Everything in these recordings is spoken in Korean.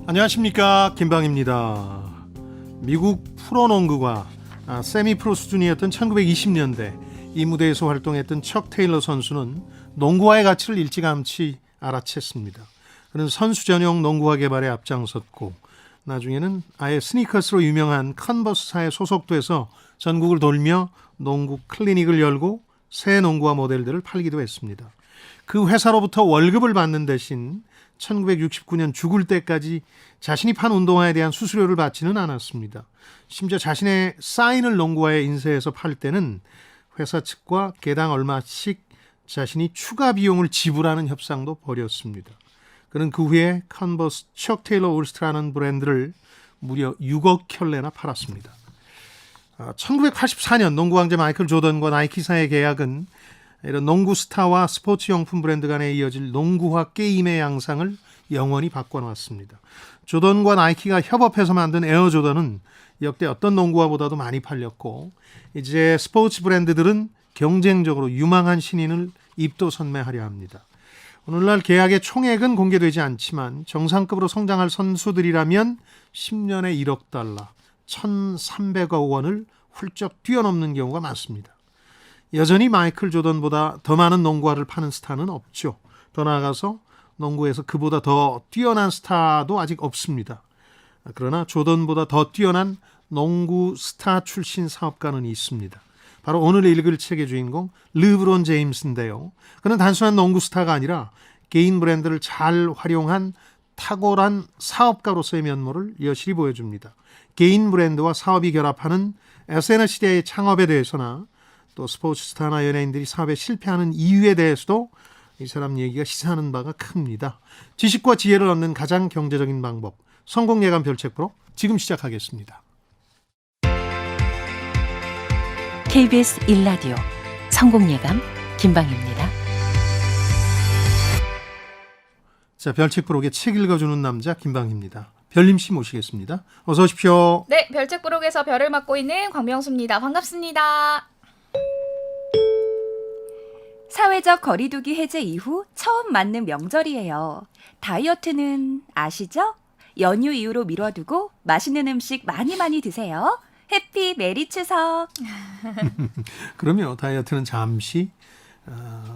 안녕하십니까, 김방입니다. 미국 프로농구가 세미프로 수준이었던 1920년대 이 무대에서 활동했던 척 테일러 선수는 농구화의 가치를 일찌감치 알아챘습니다. 그는 선수 전용 농구화 개발에 앞장섰고 나중에는 아예 스니커스로 유명한 컨버스사에 소속돼서 전국을 돌며 농구 클리닉을 열고 새 농구화 모델들을 팔기도 했습니다. 그 회사로부터 월급을 받는 대신 1969년 죽을 때까지 자신이 판 운동화에 대한 수수료를 받지는 않았습니다. 심지어 자신의 사인을 농구화에 인쇄해서 팔 때는 회사 측과 개당 얼마씩 자신이 추가 비용을 지불하는 협상도 벌였습니다. 그는 그 후에 컨버스 척 테일러 올스타라는 브랜드를 무려 6억 켤레나 팔았습니다. 1984년 농구 왕자 마이클 조던과 나이키사의 계약은 이런 농구 스타와 스포츠 용품 브랜드 간에 이어질 농구화 게임의 양상을 영원히 바꿔놨습니다. 조던과 나이키가 협업해서 만든 에어 조던은 역대 어떤 농구화보다도 많이 팔렸고 이제 스포츠 브랜드들은 경쟁적으로 유망한 신인을 입도선매하려 합니다. 오늘날 계약의 총액은 공개되지 않지만 정상급으로 성장할 선수들이라면 10년에 1억 달러, 1,300억 원을 훌쩍 뛰어넘는 경우가 많습니다. 여전히 마이클 조던보다 더 많은 농구화를 파는 스타는 없죠. 더 나아가서 농구에서 그보다 더 뛰어난 스타도 아직 없습니다. 그러나 조던보다 더 뛰어난 농구 스타 출신 사업가는 있습니다. 바로 오늘 읽을 책의 주인공 르브론 제임스인데요. 그는 단순한 농구 스타가 아니라 개인 브랜드를 잘 활용한 탁월한 사업가로서의 면모를 여실히 보여줍니다. 개인 브랜드와 사업이 결합하는 SNS 시대의 창업에 대해서나 또 스포츠 스타나 연예인들이 사업에 실패하는 이유에 대해서도 이 사람 얘기가 시사하는 바가 큽니다. 지식과 지혜를 얻는 가장 경제적인 방법, 성공 예감 별책 프로 지금 시작하겠습니다. KBS 1라디오 성공 예감 김방입니다. 자, 별책 프로의 책 읽어주는 남자 김방입니다. 별님 씨 모시겠습니다. 어서 오십시오. 네, 별책 부록에서 별을 맡고 있는 광명수입니다. 반갑습니다. 사회적 거리두기 해제 이후 처음 맞는 명절이에요. 다이어트는 아시죠? 연휴 이후로 미뤄두고 맛있는 음식 많이 드세요. 해피 메리 추석. 그러면 다이어트는 잠시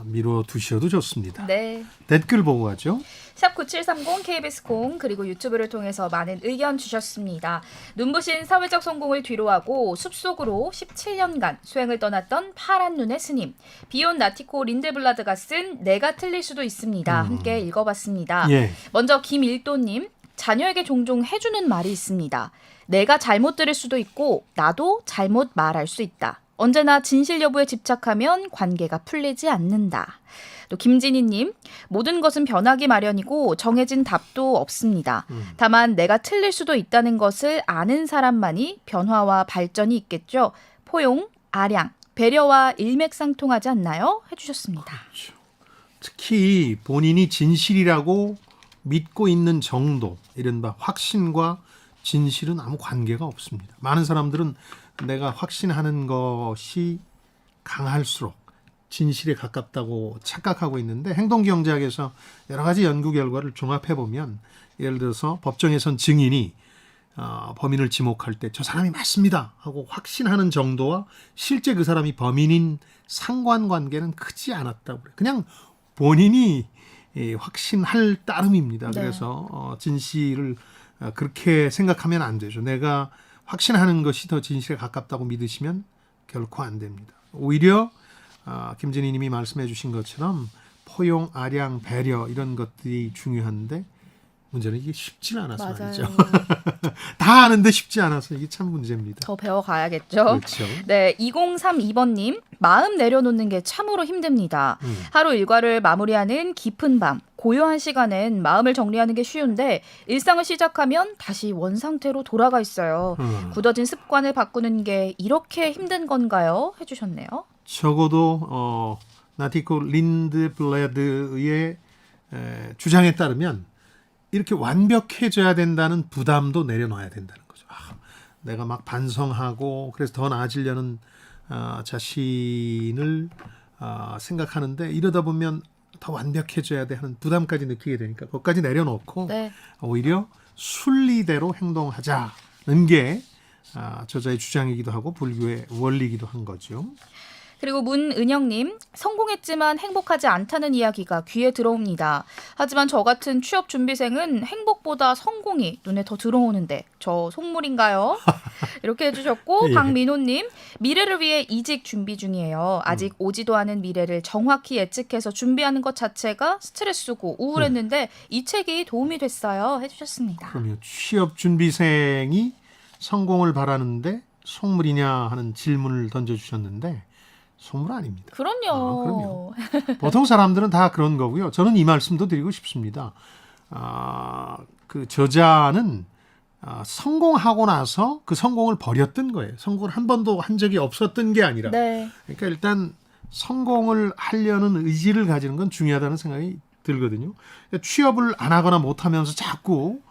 미뤄두셔도 좋습니다. 네. 댓글 보고 가죠. 샵 9730 KBS 공 그리고 유튜브를 통해서 많은 의견 주셨습니다. 눈부신 사회적 성공을 뒤로하고 숲속으로 17년간 수행을 떠났던 파란 눈의 스님. 비욘 나티코 린델블라드가 쓴 내가 틀릴 수도 있습니다. 함께 읽어봤습니다. 예. 먼저 김일도님. 자녀에게 종종 해주는 말이 있습니다. 내가 잘못 들을 수도 있고 나도 잘못 말할 수 있다. 언제나 진실 여부에 집착하면 관계가 풀리지 않는다. 또 김진희님, 모든 것은 변하기 마련이고 정해진 답도 없습니다. 다만 내가 틀릴 수도 있다는 것을 아는 사람만이 변화와 발전이 있겠죠. 포용, 아량, 배려와 일맥상통하지 않나요? 해주셨습니다. 그렇죠. 특히 본인이 진실이라고 믿고 있는 정도, 이른바 확신과 진실은 아무 관계가 없습니다. 많은 사람들은 내가 확신하는 것이 강할수록 진실에 가깝다고 착각하고 있는데 행동경제학에서 여러 가지 연구 결과를 종합해보면 예를 들어서 법정에선 증인이 범인을 지목할 때 저 사람이 맞습니다 하고 확신하는 정도와 실제 그 사람이 범인인 상관관계는 크지 않았다고 그래요. 그냥 본인이 확신할 따름입니다. 네. 그래서 진실을 그렇게 생각하면 안 되죠. 내가 확신하는 것이 더 진실에 가깝다고 믿으시면 결코 안 됩니다. 오히려 김진희 님이 말씀해 주신 것처럼 포용, 아량, 배려 이런 것들이 중요한데 문제는 이게 쉽지 않아서 말이죠. 다 아는데 쉽지 않아서 이게 참 문제입니다. 더 배워가야겠죠. 그렇죠. 네, 2032번님. 마음 내려놓는 게 참으로 힘듭니다. 하루 일과를 마무리하는 깊은 밤, 고요한 시간엔 마음을 정리하는 게 쉬운데 일상을 시작하면 다시 원상태로 돌아가 있어요. 굳어진 습관을 바꾸는 게 이렇게 힘든 건가요? 해주셨네요. 적어도 나티코 린드블레드의 주장에 따르면 이렇게 완벽해져야 된다는 부담도 내려놔야 된다는 거죠. 내가 막 반성하고 그래서 더 나아지려는 자신을 생각하는데 이러다 보면 더 완벽해져야 돼 하는 부담까지 느끼게 되니까 그것까지 내려놓고 네. 오히려 순리대로 행동하자는 게 저자의 주장이기도 하고 불교의 원리이기도 한 거죠. 그리고 문은영님, 성공했지만 행복하지 않다는 이야기가 귀에 들어옵니다. 하지만 저 같은 취업 준비생은 행복보다 성공이 눈에 더 들어오는데 저 속물인가요? 이렇게 해주셨고 예. 박민호님, 미래를 위해 이직 준비 중이에요. 아직 오지도 않은 미래를 정확히 예측해서 준비하는 것 자체가 스트레스고 우울했는데 이 책이 도움이 됐어요. 해주셨습니다. 그럼요. 취업 준비생이 성공을 바라는데 속물이냐 하는 질문을 던져주셨는데 속물 아닙니다. 그럼요. 보통 사람들은 다 그런 거고요. 저는 이 말씀도 드리고 싶습니다. 그 저자는 성공하고 나서 그 성공을 버렸던 거예요. 성공을 한 번도 한 적이 없었던 게 아니라. 네. 그러니까 일단 성공을 하려는 의지를 가지는 건 중요하다는 생각이 들거든요. 그러니까 취업을 안 하거나 못 하면서 자꾸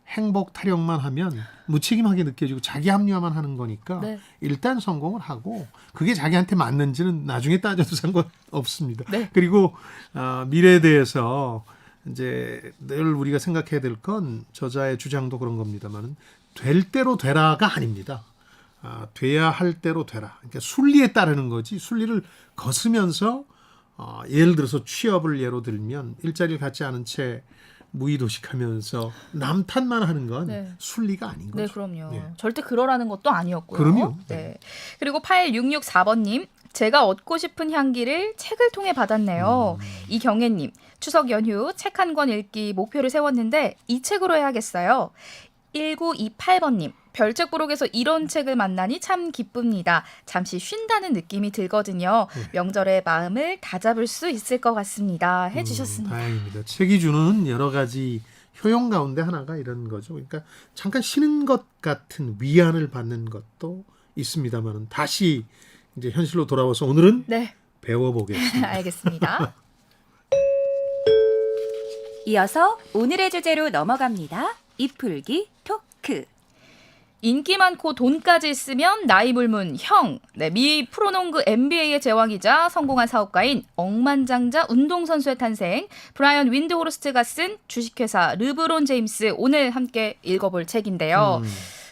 행복 타령만 하면 무책임하게 느껴지고 자기 합리화만 하는 거니까 네. 일단 성공을 하고 그게 자기한테 맞는지는 나중에 따져도 상관없습니다. 네. 그리고 미래에 대해서 이제 늘 우리가 생각해야 될 건 저자의 주장도 그런 겁니다만 될 대로 되라가 아닙니다. 돼야 할 대로 되라. 그러니까 순리에 따르는 거지 순리를 거스면서 예를 들어서 취업을 예로 들면 일자리를 갖지 않은 채 무의도식하면서 남 탓만 하는 건 네. 순리가 아닌 거죠. 네, 그럼요. 예. 절대 그러라는 것도 아니었고요. 그럼요. 네. 그리고 8664번님, 제가 얻고 싶은 향기를 책을 통해 받았네요. 이경애님, 추석 연휴 책 한 권 읽기 목표를 세웠는데 이 책으로 해야겠어요. 1928번님, 별책 부록에서 이런 책을 만나니 참 기쁩니다. 잠시 쉰다는 느낌이 들거든요. 명절에 마음을 다잡을 수 있을 것 같습니다. 해주셨습니다. 다행입니다. 책이 주는 여러 가지 효용 가운데 하나가 이런 거죠. 그러니까 잠깐 쉬는 것 같은 위안을 받는 것도 있습니다만 다시 이제 현실로 돌아와서 오늘은 네, 배워보겠습니다. 알겠습니다. 이어서 오늘의 주제로 넘어갑니다. 이풀기 토크. 인기 많고 돈까지 있으면 나이 불문 형. 네, 미 프로농구 NBA의 제왕이자 성공한 사업가인 억만장자 운동선수의 탄생. 브라이언 윈드호르스트가 쓴 주식회사 르브론 제임스 오늘 함께 읽어볼 책인데요.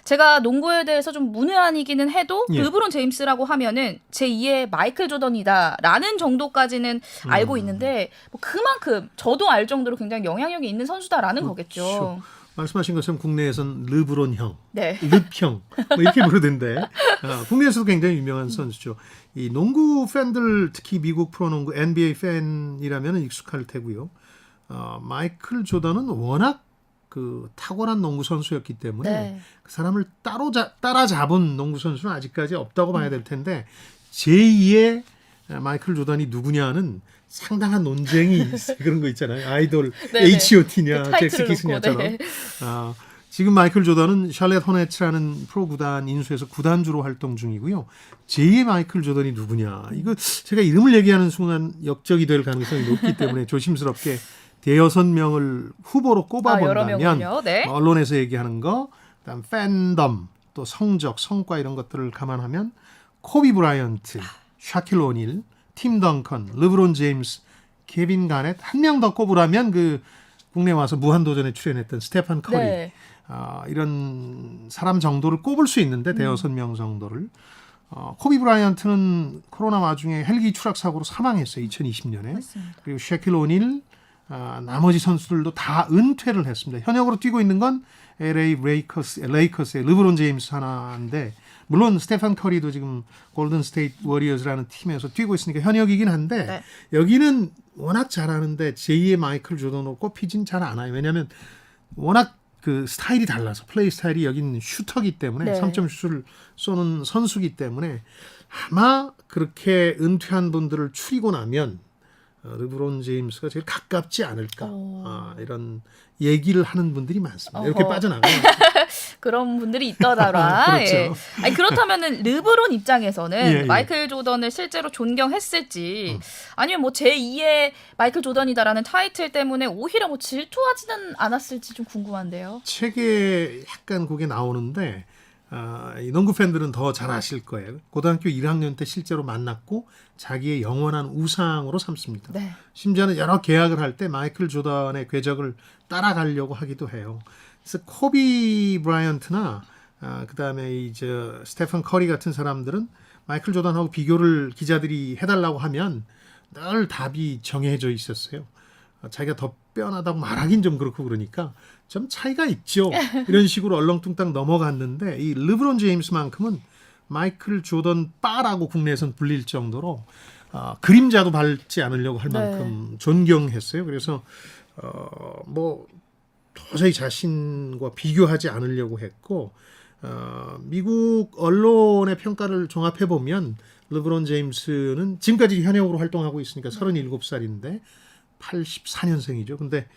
제가 농구에 대해서 좀 문외한이기는 해도 예. 르브론 제임스라고 하면은 제2의 마이클 조던이다라는 정도까지는 알고 있는데 뭐 그만큼 저도 알 정도로 굉장히 영향력이 있는 선수다라는 거겠죠. 그렇죠. 말씀하신 것처럼 국내에선 르브론 형, 네. 릅형 뭐 이렇게 부르던데 국내에서도 굉장히 유명한 선수죠. 이 농구 팬들 특히 미국 프로농구 NBA 팬이라면 익숙할 테고요. 마이클 조던은 워낙 그 탁월한 농구 선수였기 때문에 네. 그 사람을 따라잡은 농구 선수는 아직까지 없다고 봐야 될 텐데 제2의 마이클 조던이 누구냐는 상당한 논쟁이 있어요. 그런 거 있잖아요. 아이돌 네네. H.O.T냐 그 잭스 타이틀을 키스냐처럼. 놓고, 네. 지금 마이클 조던은 샬럿 호네츠라는 프로 구단 인수해서 구단주로 활동 중이고요. 제2의 마이클 조던이 누구냐. 이거 제가 이름을 얘기하는 순간 역적이 될 가능성이 높기 때문에 조심스럽게 대여섯 명을 후보로 여러 꼽아본다면 명은요. 네. 언론에서 얘기하는 거, 그다음 팬덤, 또 성적, 성과 이런 것들을 감안하면 코비 브라이언트, 샤킬 오닐, 팀 덩컨, 르브론 제임스, 케빈 가넷 한 명 더 꼽으라면 그 국내 와서 무한도전에 출연했던 스테판 커리 네. 이런 사람 정도를 꼽을 수 있는데 대여섯 명 정도를 코비 브라이언트는 코로나 와중에 헬기 추락 사고로 사망했어요. 2020년에. 맞습니다. 그리고 샤킬 오닐 나머지 선수들도 다 은퇴를 했습니다. 현역으로 뛰고 있는 건 LA 레이커스의 르브론 제임스 하나인데 물론 스테판 커리도 지금 골든 스테이트 워리어스라는 팀에서 뛰고 있으니까 현역이긴 한데 네. 여기는 워낙 잘하는데 제2의 마이클 조던으로 꼽히진 잘 않아요. 왜냐하면 워낙 그 스타일이 달라서 플레이 스타일이 여기는 슈터기 때문에 네. 3점 슛을 쏘는 선수기 때문에 아마 그렇게 은퇴한 분들을 추리고 나면 르브론 제임스가 제일 가깝지 않을까 이런 얘기를 하는 분들이 많습니다. 이렇게 어허. 빠져나가요. 그런 분들이 있더라라. 그렇죠. 예. 아니, 그렇다면은 르브론 입장에서는 예, 예. 마이클 조던을 실제로 존경했을지 아니면 뭐 제2의 마이클 조던이다라는 타이틀 때문에 오히려 뭐 질투하지는 않았을지 좀 궁금한데요. 책에 약간 그게 나오는데 이 농구 팬들은 더 잘 아실 거예요. 고등학교 1학년 때 실제로 만났고 자기의 영원한 우상으로 삼습니다. 네. 심지어는 여러 계약을 할 때 마이클 조던의 궤적을 따라가려고 하기도 해요. 그래서 코비 브라이언트나 그다음에 이제 스테픈 커리 같은 사람들은 마이클 조던하고 비교를 기자들이 해달라고 하면 늘 답이 정해져 있었어요. 자기가 더 빼어나다고 말하긴 좀 그렇고 그러니까 좀 차이가 있죠. 이런 식으로 얼렁뚱땅 넘어갔는데 이 르브론 제임스만큼은 마이클 조던 바라고 국내에선 불릴 정도로 그림자도 밟지 않으려고 할 만큼 존경했어요. 그래서 뭐 도저히 자신과 비교하지 않으려고 했고 미국 언론의 평가를 종합해 보면 르브론 제임스는 지금까지 현역으로 활동하고 있으니까 37살인데 84년생이죠. 근데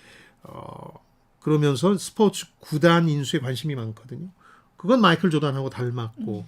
그러면서 스포츠 구단 인수에 관심이 많거든요. 그건 마이클 조던하고 닮았고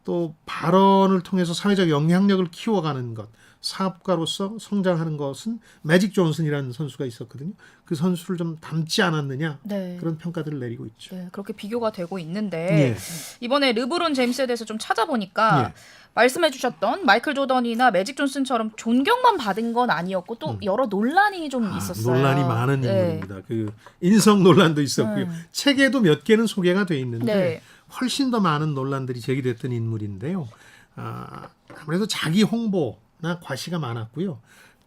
또 발언을 통해서 사회적 영향력을 키워가는 것, 사업가로서 성장하는 것은 매직 존슨이라는 선수가 있었거든요. 그 선수를 좀 닮지 않았느냐 네. 그런 평가들을 내리고 있죠. 네, 그렇게 비교가 되고 있는데 예. 이번에 르브론 제임스에 대해서 좀 찾아보니까 예. 말씀해주셨던 마이클 조던이나 매직 존슨처럼 존경만 받은 건 아니었고 또 여러 논란이 좀 있었어요. 논란이 많은 네. 인물입니다. 그 인성 논란도 있었고요. 네. 책에도 몇 개는 소개가 돼 있는데 네. 훨씬 더 많은 논란들이 제기됐던 인물인데요. 아무래도 자기 홍보나 과시가 많았고요.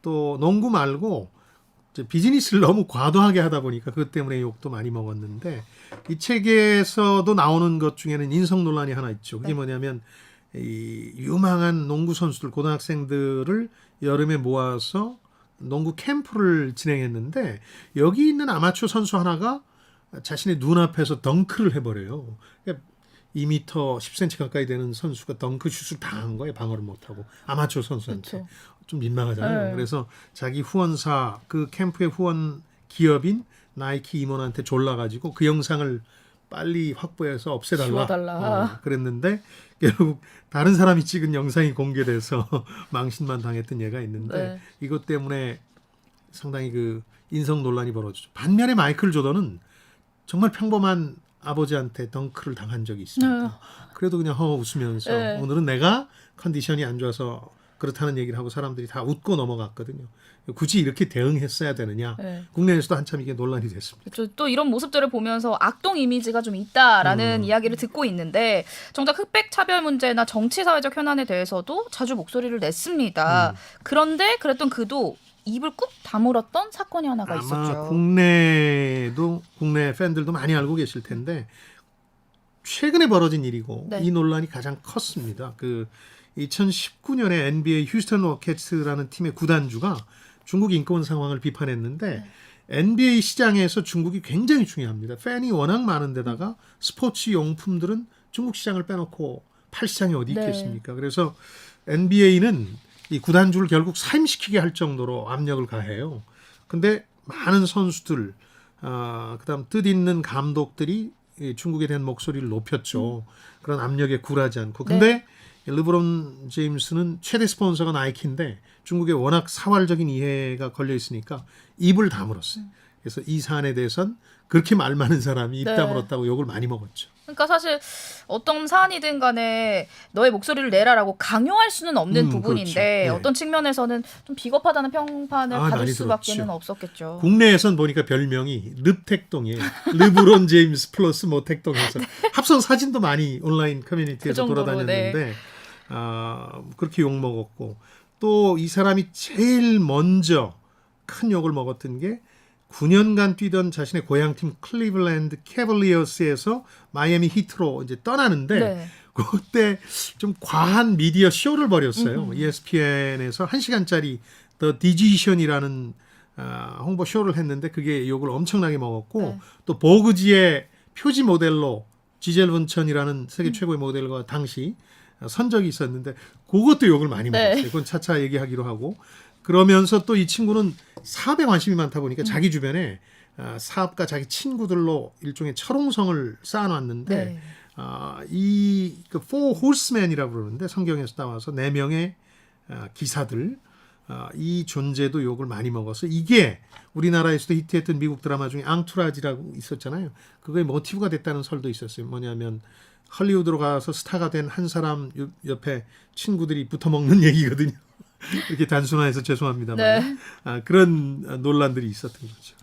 또 농구 말고 이제 비즈니스를 너무 과도하게 하다 보니까 그것 때문에 욕도 많이 먹었는데 이 책에서도 나오는 것 중에는 인성 논란이 하나 있죠. 그게 뭐냐면 이 유망한 농구 선수들, 고등학생들을 여름에 모아서 농구 캠프를 진행했는데 여기 있는 아마추어 선수 하나가 자신의 눈앞에서 덩크를 해버려요. 그러니까 2m 10cm 가까이 되는 선수가 덩크슛을 당한 거예요. 방어를 못하고 아마추어 선수한테. 그렇죠. 좀 민망하잖아요. 네. 그래서 자기 후원사 그 캠프의 후원 기업인 나이키 임원한테 졸라가지고 그 영상을 빨리 확보해서 없애달라. 지워달라. 그랬는데 결국 다른 사람이 찍은 영상이 공개돼서 망신만 당했던 예가 있는데 네. 이것 때문에 상당히 그 인성 논란이 벌어지죠. 반면에 마이클 조던은 정말 평범한 아버지한테 덩크를 당한 적이 있습니다. 그래도 그냥 웃으면서 네. 오늘은 내가 컨디션이 안 좋아서 그렇다는 얘기를 하고 사람들이 다 웃고 넘어갔거든요. 굳이 이렇게 대응했어야 되느냐. 네. 국내에서도 한참 이게 논란이 됐습니다. 그렇죠. 또 이런 모습들을 보면서 악동 이미지가 좀 있다라는 이야기를 듣고 있는데 정작 흑백 차별 문제나 정치 사회적 현안에 대해서도 자주 목소리를 냈습니다. 그런데 그랬던 그도 입을 꾹 다물었던 사건이 하나가 아마 있었죠. 국내 팬들도 많이 알고 계실 텐데 최근에 벌어진 일이고 네. 이 논란이 가장 컸습니다. 그 2019년에 NBA 휴스턴 로켓츠라는 팀의 구단주가 중국 인권 상황을 비판했는데 NBA 시장에서 중국이 굉장히 중요합니다. 팬이 워낙 많은 데다가 스포츠 용품들은 중국 시장을 빼놓고 팔 시장이 어디 네. 있겠습니까? 그래서 NBA는 이 구단주를 결국 사임시키게 할 정도로 압력을 가해요. 근데 많은 선수들, 그다음 뜻있는 감독들이 이 중국에 대한 목소리를 높였죠. 그런 압력에 굴하지 않고. 근데 르브론 제임스는 최대 스폰서가 나이키인데 중국에 워낙 사활적인 이해가 걸려 있으니까 입을 다물었어요. 그래서 이 사안에 대해서는 그렇게 말 많은 사람이 입 네. 다물었다고 욕을 많이 먹었죠. 그러니까 사실 어떤 사안이든 간에 너의 목소리를 내라라고 강요할 수는 없는 부분인데 그렇죠. 네. 어떤 측면에서는 좀 비겁하다는 평판을 받을 많이 수밖에는 들었죠. 없었겠죠. 국내에선 보니까 별명이 르택동이에요. 르브론 제임스 플러스 뭐 택동해서 합성 사진도 많이 온라인 커뮤니티에서 그 정도로, 돌아다녔는데 그렇게 욕 먹었고 또 이 사람이 제일 먼저 큰 욕을 먹었던 게 9년간 뛰던 자신의 고향팀 클리블랜드 캐벌리어스에서 마이애미 히트로 이제 떠나는데 네. 그때 좀 과한 미디어 쇼를 벌였어요. ESPN에서 1시간짜리 The Decision이라는 홍보 쇼를 했는데 그게 욕을 엄청나게 먹었고 네. 또 보그지의 표지 모델로 지젤 분천이라는 세계 최고의 모델과 당시 선적이 있었는데 그것도 욕을 많이 네. 먹었어요. 그건 차차 얘기하기로 하고 그러면서 또 이 친구는 사업에 관심이 많다 보니까 자기 주변에 사업가 자기 친구들로 일종의 철옹성을 쌓아놨는데 네. 이 Four Horsemen이라고 그러는데 성경에서 나와서 4명의 기사들 이 존재도 욕을 많이 먹어서 이게 우리나라에서도 히트했던 미국 드라마 중에 앙투라지라고 있었잖아요. 그거의 모티브가 됐다는 설도 있었어요. 뭐냐면 할리우드로 가서 스타가 된 한 사람 옆에 친구들이 붙어먹는 얘기거든요. 이렇게 단순화해서 죄송합니다만 네. 그런 논란들이 있었던 거죠.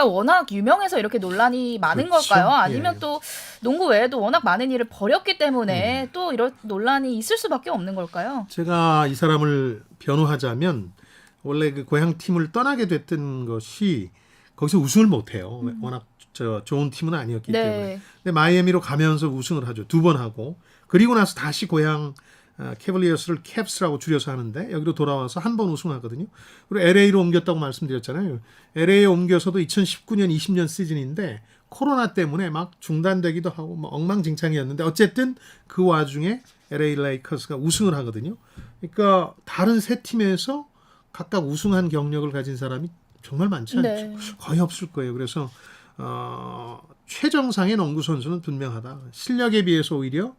워낙 유명해서 이렇게 논란이 많은 그렇죠. 걸까요? 아니면 예. 또 농구 외에도 워낙 많은 일을 벌였기 때문에 또 이런 논란이 있을 수밖에 없는 걸까요? 제가 이 사람을 변호하자면 원래 그 고향 팀을 떠나게 됐던 것이 거기서 우승을 못해요. 워낙 좋은 팀은 아니었기 때문에. 네. 근데 마이애미로 가면서 우승을 하죠. 2번 하고 그리고 나서 다시 고향 캐벌리어스를 캡스라고 줄여서 하는데 여기로 돌아와서 한 번 우승하거든요. 그리고 LA로 옮겼다고 말씀드렸잖아요. LA에 옮겨서도 2019년 20년 시즌인데 코로나 때문에 막 중단되기도 하고 뭐 엉망진창이었는데 어쨌든 그 와중에 LA 레이커스가 우승을 하거든요. 그러니까 다른 세 팀에서 각각 우승한 경력을 가진 사람이 정말 많지 않죠. 네. 거의 없을 거예요. 그래서 최정상의 농구 선수는 분명하다. 실력에 비해서 오히려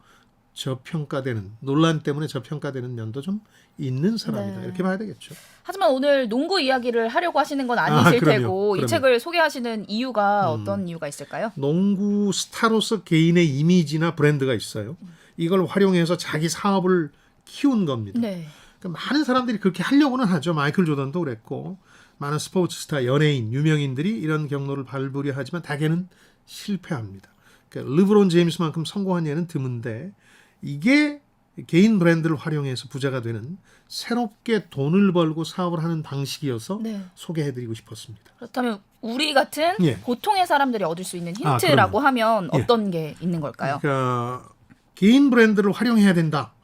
저평가되는 논란 때문에 저평가되는 면도 좀 있는 사람이다. 네. 이렇게 봐야 되겠죠. 하지만 오늘 농구 이야기를 하려고 하시는 건 아니실 그럼요. 테고 그럼요. 이 책을 소개하시는 이유가 어떤 이유가 있을까요? 농구 스타로서 개인의 이미지나 브랜드가 있어요. 이걸 활용해서 자기 사업을 키운 겁니다. 네. 그러니까 많은 사람들이 그렇게 하려고는 하죠. 마이클 조던도 그랬고 많은 스포츠 스타, 연예인, 유명인들이 이런 경로를 밟으려 하지만 대개는 실패합니다. 그러니까 르브론 제임스만큼 성공한 예는 드문데 이게 개인 브랜드를 활용해서 부자가 되는 새롭게 돈을 벌고 사업을 하는 방식이어서 네. 소개해드리고 싶었습니다. 그렇다면 우리 같은 예. 보통의 사람들이 얻을 수 있는 아, 힌트라고 그럼요. 하면 예. 어떤 게 있는 걸까요? 그러니까 개인 브랜드를 활용해야 된다.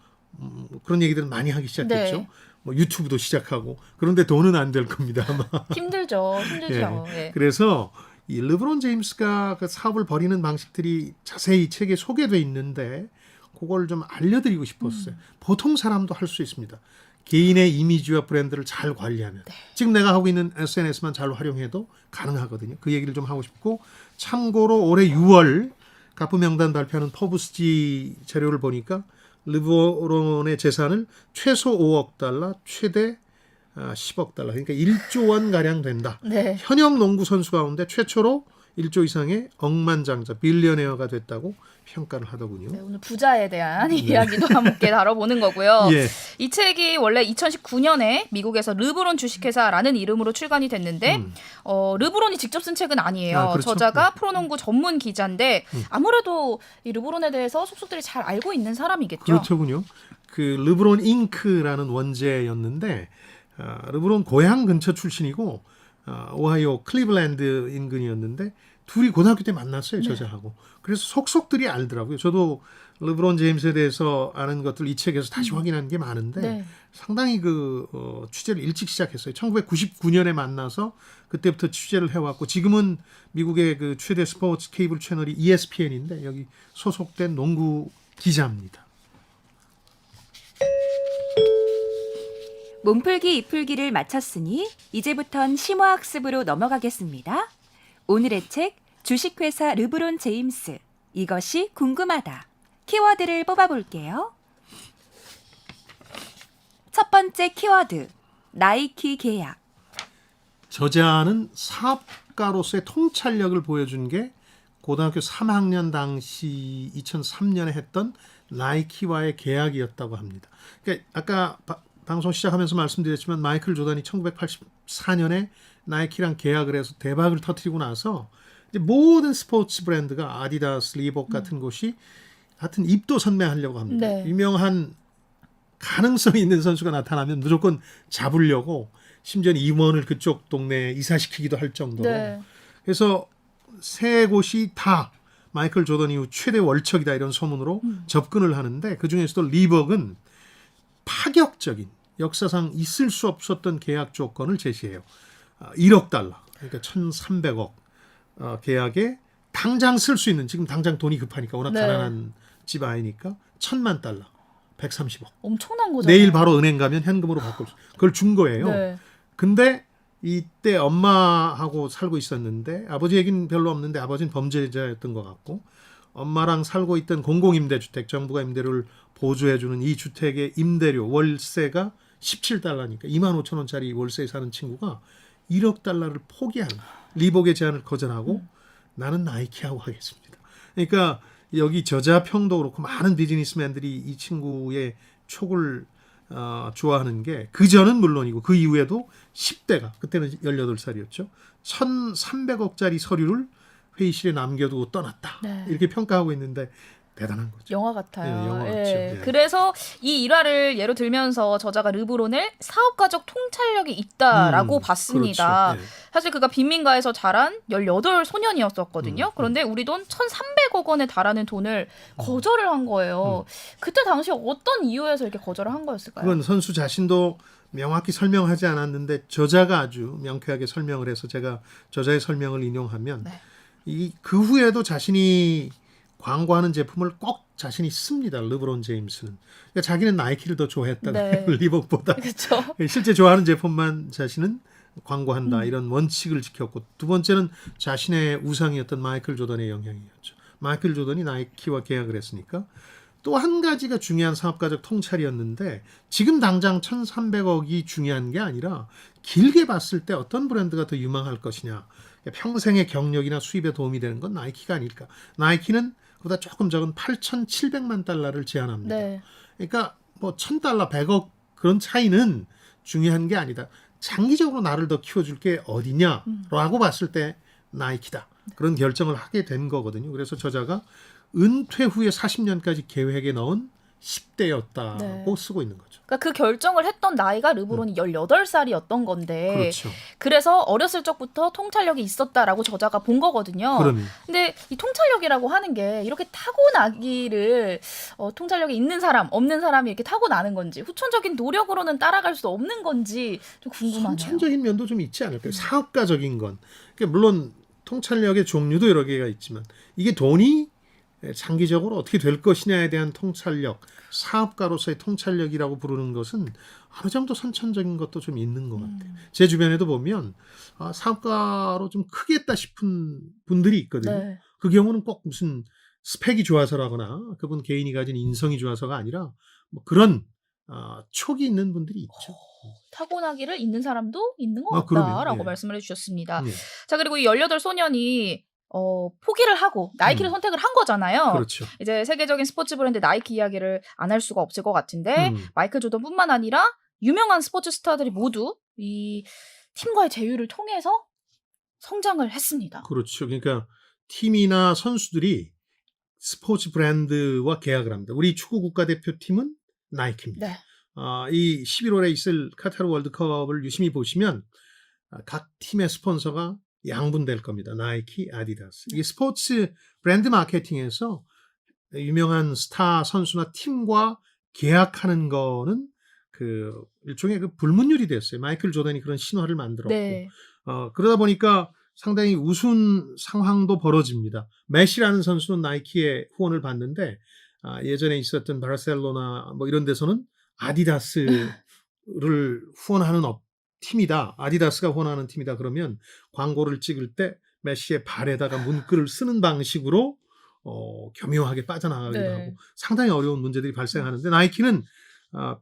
그런 얘기들은 많이 하기 시작했죠. 네. 뭐 유튜브도 시작하고 그런데 돈은 안 될 겁니다 아마. 힘들죠. 힘들죠. 예. 그래서 이 르브론 제임스가 그 사업을 벌이는 방식들이 자세히 이 책에 소개돼 있는데 그걸 좀 알려드리고 싶었어요. 보통 사람도 할 수 있습니다. 개인의 이미지와 브랜드를 잘 관리하면 지금 내가 하고 있는 SNS만 잘 활용해도 가능하거든요. 그 얘기를 좀 하고 싶고 참고로 올해 6월 가프 명단 발표하는 포브스지 자료를 보니까 르브론의 재산을 최소 5억 달러, 최대 10억 달러, 그러니까 1조 원 가량 된다. 네. 현역 농구 선수 가운데 최초로 1조 이상의 억만장자, 빌리어네어가 됐다고 평가를 하더군요. 네, 오늘 부자에 대한 이야기도 함께 다뤄보는 거고요. 예. 이 책이 원래 2019년에 미국에서 르브론 주식회사라는 이름으로 출간이 됐는데 르브론이 직접 쓴 책은 아니에요. 그렇죠. 저자가 프로농구 전문 기자인데 아무래도 이 르브론에 대해서 속속들이 잘 알고 있는 사람이겠죠. 그렇더군요. 그 르브론 잉크라는 원제였는데 르브론 고향 근처 출신이고 오하이오 클리블랜드 인근이었는데 둘이 고등학교 때 만났어요. 저자하고. 그래서 속속들이 알더라고요. 저도 르브론 제임스에 대해서 아는 것들 이 책에서 다시 확인한 게 많은데 네. 상당히 그 취재를 일찍 시작했어요. 1999년에 만나서 그때부터 취재를 해왔고 지금은 미국의 그 최대 스포츠 케이블 채널이 ESPN인데 여기 소속된 농구 기자입니다. 몸풀기 이풀기를 마쳤으니 이제부턴 심화학습으로 넘어가겠습니다. 오늘의 책 주식회사 르브론 제임스 이것이 궁금하다. 키워드를 뽑아볼게요. 첫 번째 키워드 나이키 계약. 저자는 사업가로서의 통찰력을 보여준 게 고등학교 3학년 당시 2003년에 했던 나이키와의 계약이었다고 합니다. 그러니까 아까 방송 시작하면서 말씀드렸지만 마이클 조던이 1984년에 나이키랑 계약을 해서 대박을 터뜨리고 나서 이제 모든 스포츠 브랜드가 아디다스, 리복 같은 곳이 하여튼 입도 선매하려고 합니다. 네. 유명한 가능성이 있는 선수가 나타나면 무조건 잡으려고 심지어는 임원을 그쪽 동네에 이사시키기도 할 정도로. 네. 그래서 세 곳이 다 마이클 조던 이후 최대 월척이다 이런 소문으로 접근을 하는데 그중에서도 리복은 파격적인 역사상 있을 수 없었던 계약 조건을 제시해요. 1억 달러, 그러니까 1,300억 계약에 당장 쓸 수 있는 지금 당장 돈이 급하니까 워낙 네. 가난한 집 아이니까 1,000만 달러, 130억. 엄청난 거잖아요. 내일 바로 은행 가면 현금으로 바꿀 수. 그걸 준 거예요. 네. 근데 이때 엄마하고 살고 있었는데 아버지 얘기는 별로 없는데 아버지는 범죄자였던 것 같고 엄마랑 살고 있던 공공임대주택 정부가 임대료를 보조해주는 이 주택의 임대료 월세가 17달러니까 25,000원짜리 월세에 사는 친구가 1억 달러를 포기하는 리복의 제안을 거절하고 나는 나이키하고 하겠습니다. 그러니까 여기 저자 평도 그렇고 많은 비즈니스맨들이 이 친구의 촉을 좋아하는 게 그전은 물론이고 그 이후에도 10대가 그때는 18살이었죠. 1,300억짜리 서류를 회의실에 남겨두고 떠났다. 네. 이렇게 평가하고 있는데 대단한 거죠. 영화 같아요. 예, 영화 같죠. 예. 예. 그래서 이 일화를 예로 들면서 저자가 르브론을 사업가적 통찰력이 있다라고 봤습니다. 그렇죠. 예. 사실 그가 빈민가에서 자란 18 소년이었었거든요. 그런데 우리 돈 1,300억 원에 달하는 돈을 거절을 한 거예요. 그때 당시 어떤 이유에서 이렇게 거절을 한 거였을까요? 그건 선수 자신도 명확히 설명하지 않았는데 저자가 아주 명쾌하게 설명을 해서 제가 저자의 설명을 인용하면 네. 그 후에도 자신이 광고하는 제품을 꼭 자신이 씁니다. 르브론 제임스는. 그러니까 자기는 나이키를 더 좋아했다. 네. 리복보다. 그렇죠. 실제 좋아하는 제품만 자신은 광고한다. 이런 원칙을 지켰고 두 번째는 자신의 우상이었던 마이클 조던의 영향이었죠. 마이클 조던이 나이키와 계약을 했으니까 또 한 가지가 중요한 사업가적 통찰이었는데 지금 당장 1,300억이 중요한 게 아니라 길게 봤을 때 어떤 브랜드가 더 유망할 것이냐. 평생의 경력이나 수입에 도움이 되는 건 나이키가 아닐까. 나이키는 그보다 조금 적은 8,700만 달러를 제한합니다. 네. 그러니까 뭐 1,000달러, 100억 그런 차이는 중요한 게 아니다. 장기적으로 나를 더 키워줄 게 어디냐라고 봤을 때 나이키다. 그런 결정을 하게 된 거거든요. 그래서 저자가 은퇴 후에 40년까지 계획에 넣은 10대였다고 네. 쓰고 있는 거죠. 그러니까 그 결정을 했던 나이가 르브론이 18살이었던 건데 그렇죠. 그래서 어렸을 적부터 통찰력이 있었다라고 저자가 본 거거든요. 그러면 근데 이 통찰력이라고 하는 게 이렇게 타고나기를 통찰력이 있는 사람, 없는 사람이 이렇게 타고나는 건지 후천적인 노력으로는 따라갈 수 없는 건지 좀 궁금하네요. 선천적인 면도 좀 있지 않을까요? 사업가적인 건. 그러니까 물론 통찰력의 종류도 여러 개가 있지만 이게 돈이 장기적으로 어떻게 될 것이냐에 대한 통찰력, 사업가로서의 통찰력이라고 부르는 것은 어느 정도 선천적인 것도 좀 있는 것 같아요. 제 주변에도 보면 사업가로 좀 크겠다 싶은 분들이 있거든요. 네. 그 경우는 꼭 무슨 스펙이 좋아서라거나 그분 개인이 가진 인성이 좋아서가 아니라 뭐 그런 촉이 있는 분들이 있죠. 타고나기를 있는 사람도 있는 것 그럼요. 같다라고 예. 말씀을 해주셨습니다. 예. 자, 그리고 이 18 소년이 포기를 하고 나이키를 선택을 한 거잖아요. 그렇죠. 이제 세계적인 스포츠 브랜드 나이키 이야기를 안 할 수가 없을 것 같은데 마이클 조던뿐만 아니라 유명한 스포츠 스타들이 모두 이 팀과의 제휴를 통해서 성장을 했습니다. 그렇죠. 그러니까 팀이나 선수들이 스포츠 브랜드와 계약을 합니다. 우리 축구 국가대표팀은 나이키입니다. 네. 이 11월에 있을 카타르 월드컵을 유심히 보시면 각 팀의 스폰서가 양분될 겁니다. 나이키, 아디다스. 이게 스포츠 브랜드 마케팅에서 유명한 스타 선수나 팀과 계약하는 거는 그 일종의 그 불문율이 됐어요. 마이클 조던이 그런 신화를 만들었고 네. 그러다 보니까 상당히 우스운 상황도 벌어집니다. 메시라는 선수는 나이키의 후원을 받는데 예전에 있었던 바르셀로나 뭐 이런 데서는 아디다스를 후원하는 팀이다. 아디다스가 후원하는 팀이다. 그러면 광고를 찍을 때 메시의 발에다가 문구를 쓰는 방식으로 교묘하게 빠져나가기도 네. 하고 상당히 어려운 문제들이 발생하는데 나이키는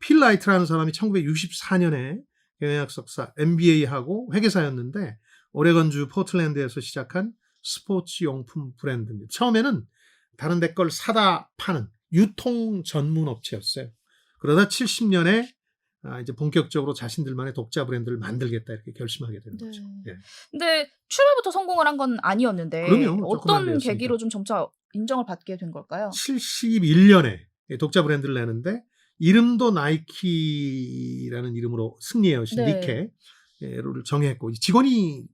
필 라이트라는 사람이 1964년에 경영학 석사 MBA하고 회계사였는데 오레건주 포틀랜드에서 시작한 스포츠 용품 브랜드입니다. 처음에는 다른 데 걸 사다 파는 유통 전문 업체였어요. 그러다 70년에 이제 본격적으로 자신들만의 독자 브랜드를 만들겠다 이렇게 결심하게 되는 거죠. 예. 근데 출발부터 성공을 한 건 아니었는데 그럼요. 조금만 어떤 되었으니까. 계기로 좀 점차 인정을 받게 된 걸까요? 71년에 독자 브랜드를 내는데 이름도 나이키라는 이름으로 승리해오신 네. 니케를 정했고 직원이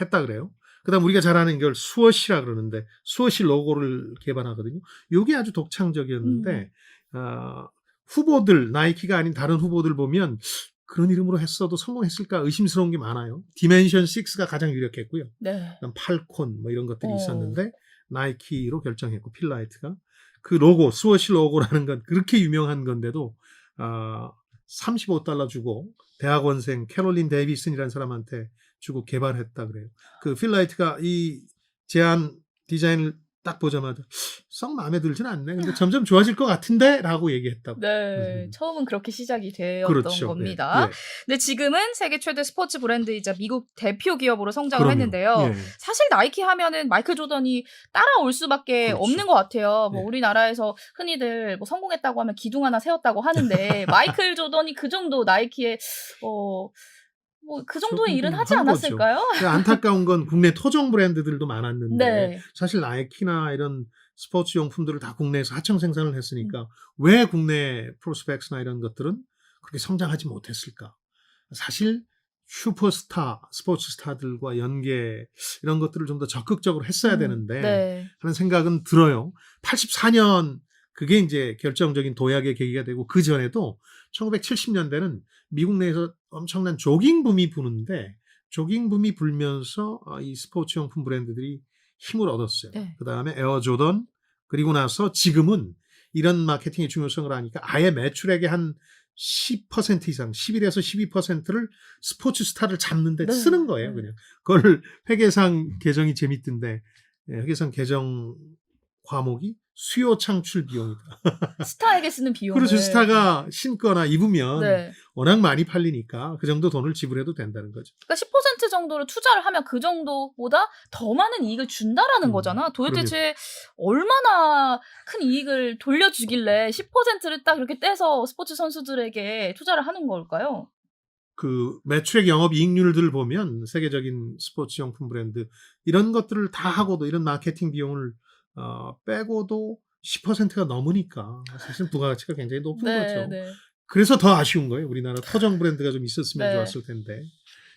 했다 그래요. 그다음 우리가 잘 아는 걸 수어시라 그러는데 수어시 로고를 개발하거든요. 이게 아주 독창적이었는데 후보들 나이키가 아닌 다른 후보들 보면 그런 이름으로 했어도 성공했을까 의심스러운 게 많아요. 디멘션 6가 가장 유력했고요. 네. 그다음 팔콘 뭐 이런 것들이 있었는데 나이키로 결정했고 필라이트가 그 로고 스워시 로고라는 건 그렇게 유명한 건데도 35달러 주고 대학원생 캐롤린 데이비슨이라는 사람한테 주고 개발했다 그래요. 그 필라이트가 이 제안 디자인을 딱 보자마자 썩 마음에 들진 않네. 근데 점점 좋아질 것 같은데? 라고 얘기했다고. 네, 처음은 그렇게 시작이 되었던 그렇죠. 겁니다. 예, 예. 근데 지금은 세계 최대 스포츠 브랜드이자 미국 대표 기업으로 성장을 그럼요. 했는데요. 예. 사실 나이키 하면은 마이클 조던이 따라올 수밖에 그렇죠. 없는 것 같아요. 뭐 네. 우리나라에서 흔히들 뭐 성공했다고 하면 기둥 하나 세웠다고 하는데 마이클 조던이 그 정도 나이키에 뭐 그 정도의 일은 하지 한 거죠. 않았을까요? 안타까운 건 국내 토종 브랜드들도 많았는데 네. 사실 나이키나 이런 스포츠 용품들을 다 국내에서 하청 생산을 했으니까 왜 국내 프로스펙스나 이런 것들은 그렇게 성장하지 못했을까? 사실 슈퍼스타, 스포츠 스타들과 연계 이런 것들을 좀 더 적극적으로 했어야 되는데 네. 하는 생각은 들어요. 84년 그게 이제 결정적인 도약의 계기가 되고 그 전에도 1970년대는 미국 내에서 엄청난 조깅 붐이 부는데 조깅 붐이 불면서 이 스포츠 용품 브랜드들이 힘을 얻었어요. 네. 그다음에 에어 조던 그리고 나서 지금은 이런 마케팅의 중요성을 아니까 아예 매출액의 한 10% 이상, 11에서 12%를 스포츠 스타를 잡는데 네. 쓰는 거예요, 그냥. 그걸 회계상 계정이 재밌던데, 회계상 계정 과목이 수요 창출 비용이다. 스타에게 쓰는 비용을. 그렇죠. 스타가 신거나 입으면 네. 워낙 많이 팔리니까 그 정도 돈을 지불해도 된다는 거죠. 그러니까 10% 정도를 투자를 하면 그 정도보다 더 많은 이익을 준다라는 거잖아. 도대체 얼마나 큰 이익을 돌려주길래 10%를 딱 이렇게 떼서 스포츠 선수들에게 투자를 하는 걸까요? 그 매출액 영업 이익률들을 보면 세계적인 스포츠 용품 브랜드 이런 것들을 다 하고도 이런 마케팅 비용을 빼고도 10%가 넘으니까 사실 부가가치가 굉장히 높은 거죠. 네. 그래서 더 아쉬운 거예요. 우리나라 토종 브랜드가 좀 있었으면 네. 좋았을 텐데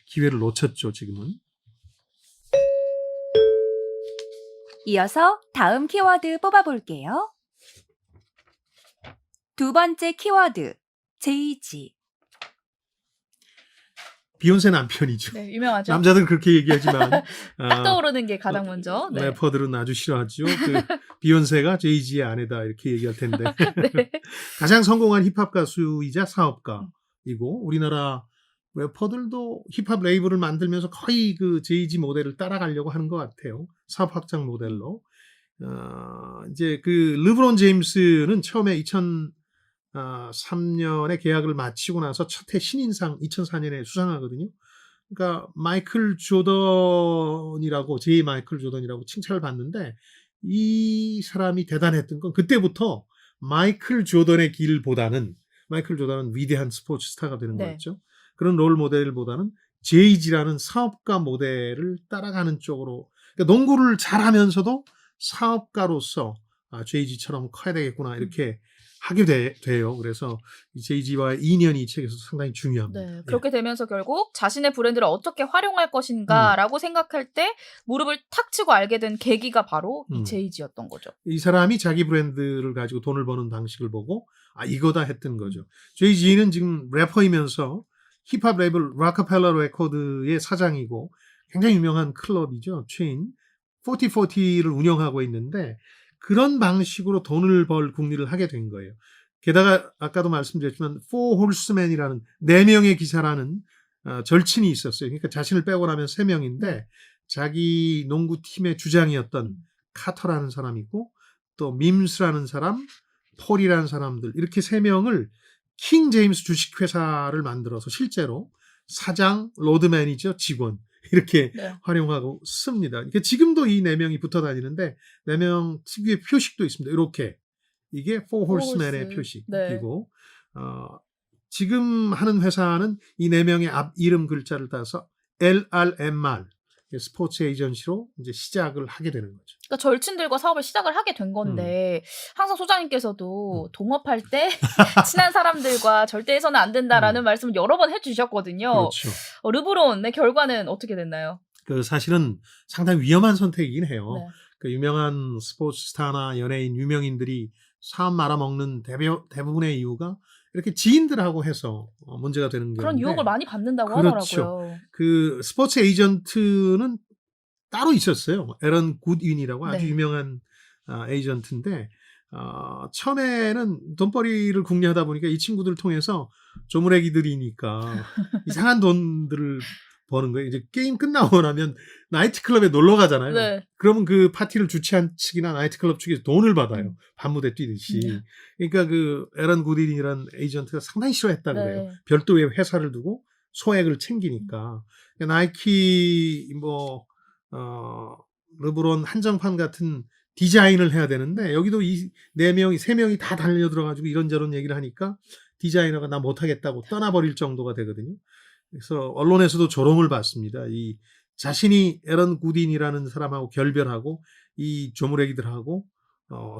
기회를 놓쳤죠, 지금은. 이어서 다음 키워드 뽑아볼게요. 두 번째 키워드, 제이지. 비욘세 남편이죠. 네, 유명하죠. 남자들은 그렇게 얘기하지만 딱 떠오르는 게 가장 먼저. 네. 래퍼들은 아주 싫어하죠. 그 비욘세가 제이지의 아내다 이렇게 얘기할 텐데 네. 가장 성공한 힙합 가수이자 사업가이고 우리나라 래퍼들도 힙합 레이블을 만들면서 거의 그 제이지 모델을 따라가려고 하는 것 같아요. 사업 확장 모델로. 이제 그 르브론 제임스는 처음에 2003년에 계약을 마치고 나서 첫 해 신인상 2004년에 수상하거든요. 그러니까 마이클 조던이라고 제이 마이클 조던이라고 칭찬을 받는데 이 사람이 대단했던 건 그때부터 마이클 조던의 길보다는 마이클 조던은 위대한 스포츠 스타가 되는 네. 거였죠. 그런 롤 모델보다는 제이지라는 사업가 모델을 따라가는 쪽으로 그러니까 농구를 잘하면서도 사업가로서 제이지처럼 커야 되겠구나 이렇게 하게 돼요. 그래서 제이지와의 인연이 이 책에서 상당히 중요합니다. 네, 그렇게 되면서 결국 자신의 브랜드를 어떻게 활용할 것인가라고 생각할 때 무릎을 탁 치고 알게 된 계기가 바로 이 제이지였던 거죠. 이 사람이 자기 브랜드를 가지고 돈을 버는 방식을 보고 이거다 했던 거죠. 제이지는 지금 래퍼이면서 힙합 레이블 락커펠러 레코드의 사장이고 굉장히 유명한 클럽이죠. 체인 4040를 운영하고 있는데 그런 방식으로 돈을 벌 궁리를 하게 된 거예요. 게다가 아까도 말씀드렸지만 Four Horsemen이라는 4명의 기사라는 절친이 있었어요. 그러니까 자신을 빼고 나면 3명인데 자기 농구팀의 주장이었던 카터라는 사람이고 또 밈스라는 사람, 폴이라는 사람들 이렇게 3명을 킹 제임스 주식회사를 만들어서 실제로 사장, 로드 매니저, 직원 이렇게 네. 활용하고 씁니다. 그러니까 지금도 이 4명이 붙어 다니는데 4명 특유의 표식도 있습니다. 이렇게 이게 Four Horsemen의 표식이고 지금 하는 회사는 이 4명의 앞 이름 글자를 따서 LRMR 스포츠 에이전시로 이제 시작을 하게 되는 거죠. 그러니까 절친들과 사업을 시작을 하게 된 건데 항상 소장님께서도 동업할 때 친한 사람들과 절대 해서는 안 된다라는 말씀을 여러 번 해주셨거든요. 그렇죠. 르브론의 결과는 어떻게 됐나요? 그 사실은 상당히 위험한 선택이긴 해요. 네. 그 유명한 스포츠 스타나 연예인, 유명인들이 사업 말아먹는 대부분의 이유가 이렇게 지인들하고 해서 문제가 되는 경우인데 그런 유혹을 많이 받는다고 그렇죠. 하더라고요. 그 스포츠 에이전트는 따로 있었어요. 에런 굿윈이라고 아주 네. 유명한 에이전트인데 처음에는 돈벌이를 궁리하다 보니까 이 친구들을 통해서 조물애기들이니까 이상한 돈들을 버는 거예요. 이제 게임 끝나고 나면 나이트클럽에 놀러 가잖아요. 네. 그러면 그 파티를 주최한 측이나 나이트클럽 측에서 돈을 받아요. 밤무대 뛰듯이. 그러니까 그 에런 구딘이라는 에이전트가 상당히 싫어했다 그래요. 네. 별도의 회사를 두고 소액을 챙기니까. 그러니까 나이키 르브론 한정판 같은 디자인을 해야 되는데 여기도 이 세 명이 다 달려들어가지고 이런저런 얘기를 하니까 디자이너가 나 못하겠다고 떠나버릴 정도가 되거든요. 그래서 언론에서도 조롱을 받습니다. 이 자신이 에런 구딘이라는 사람하고 결별하고 이 조무래기들하고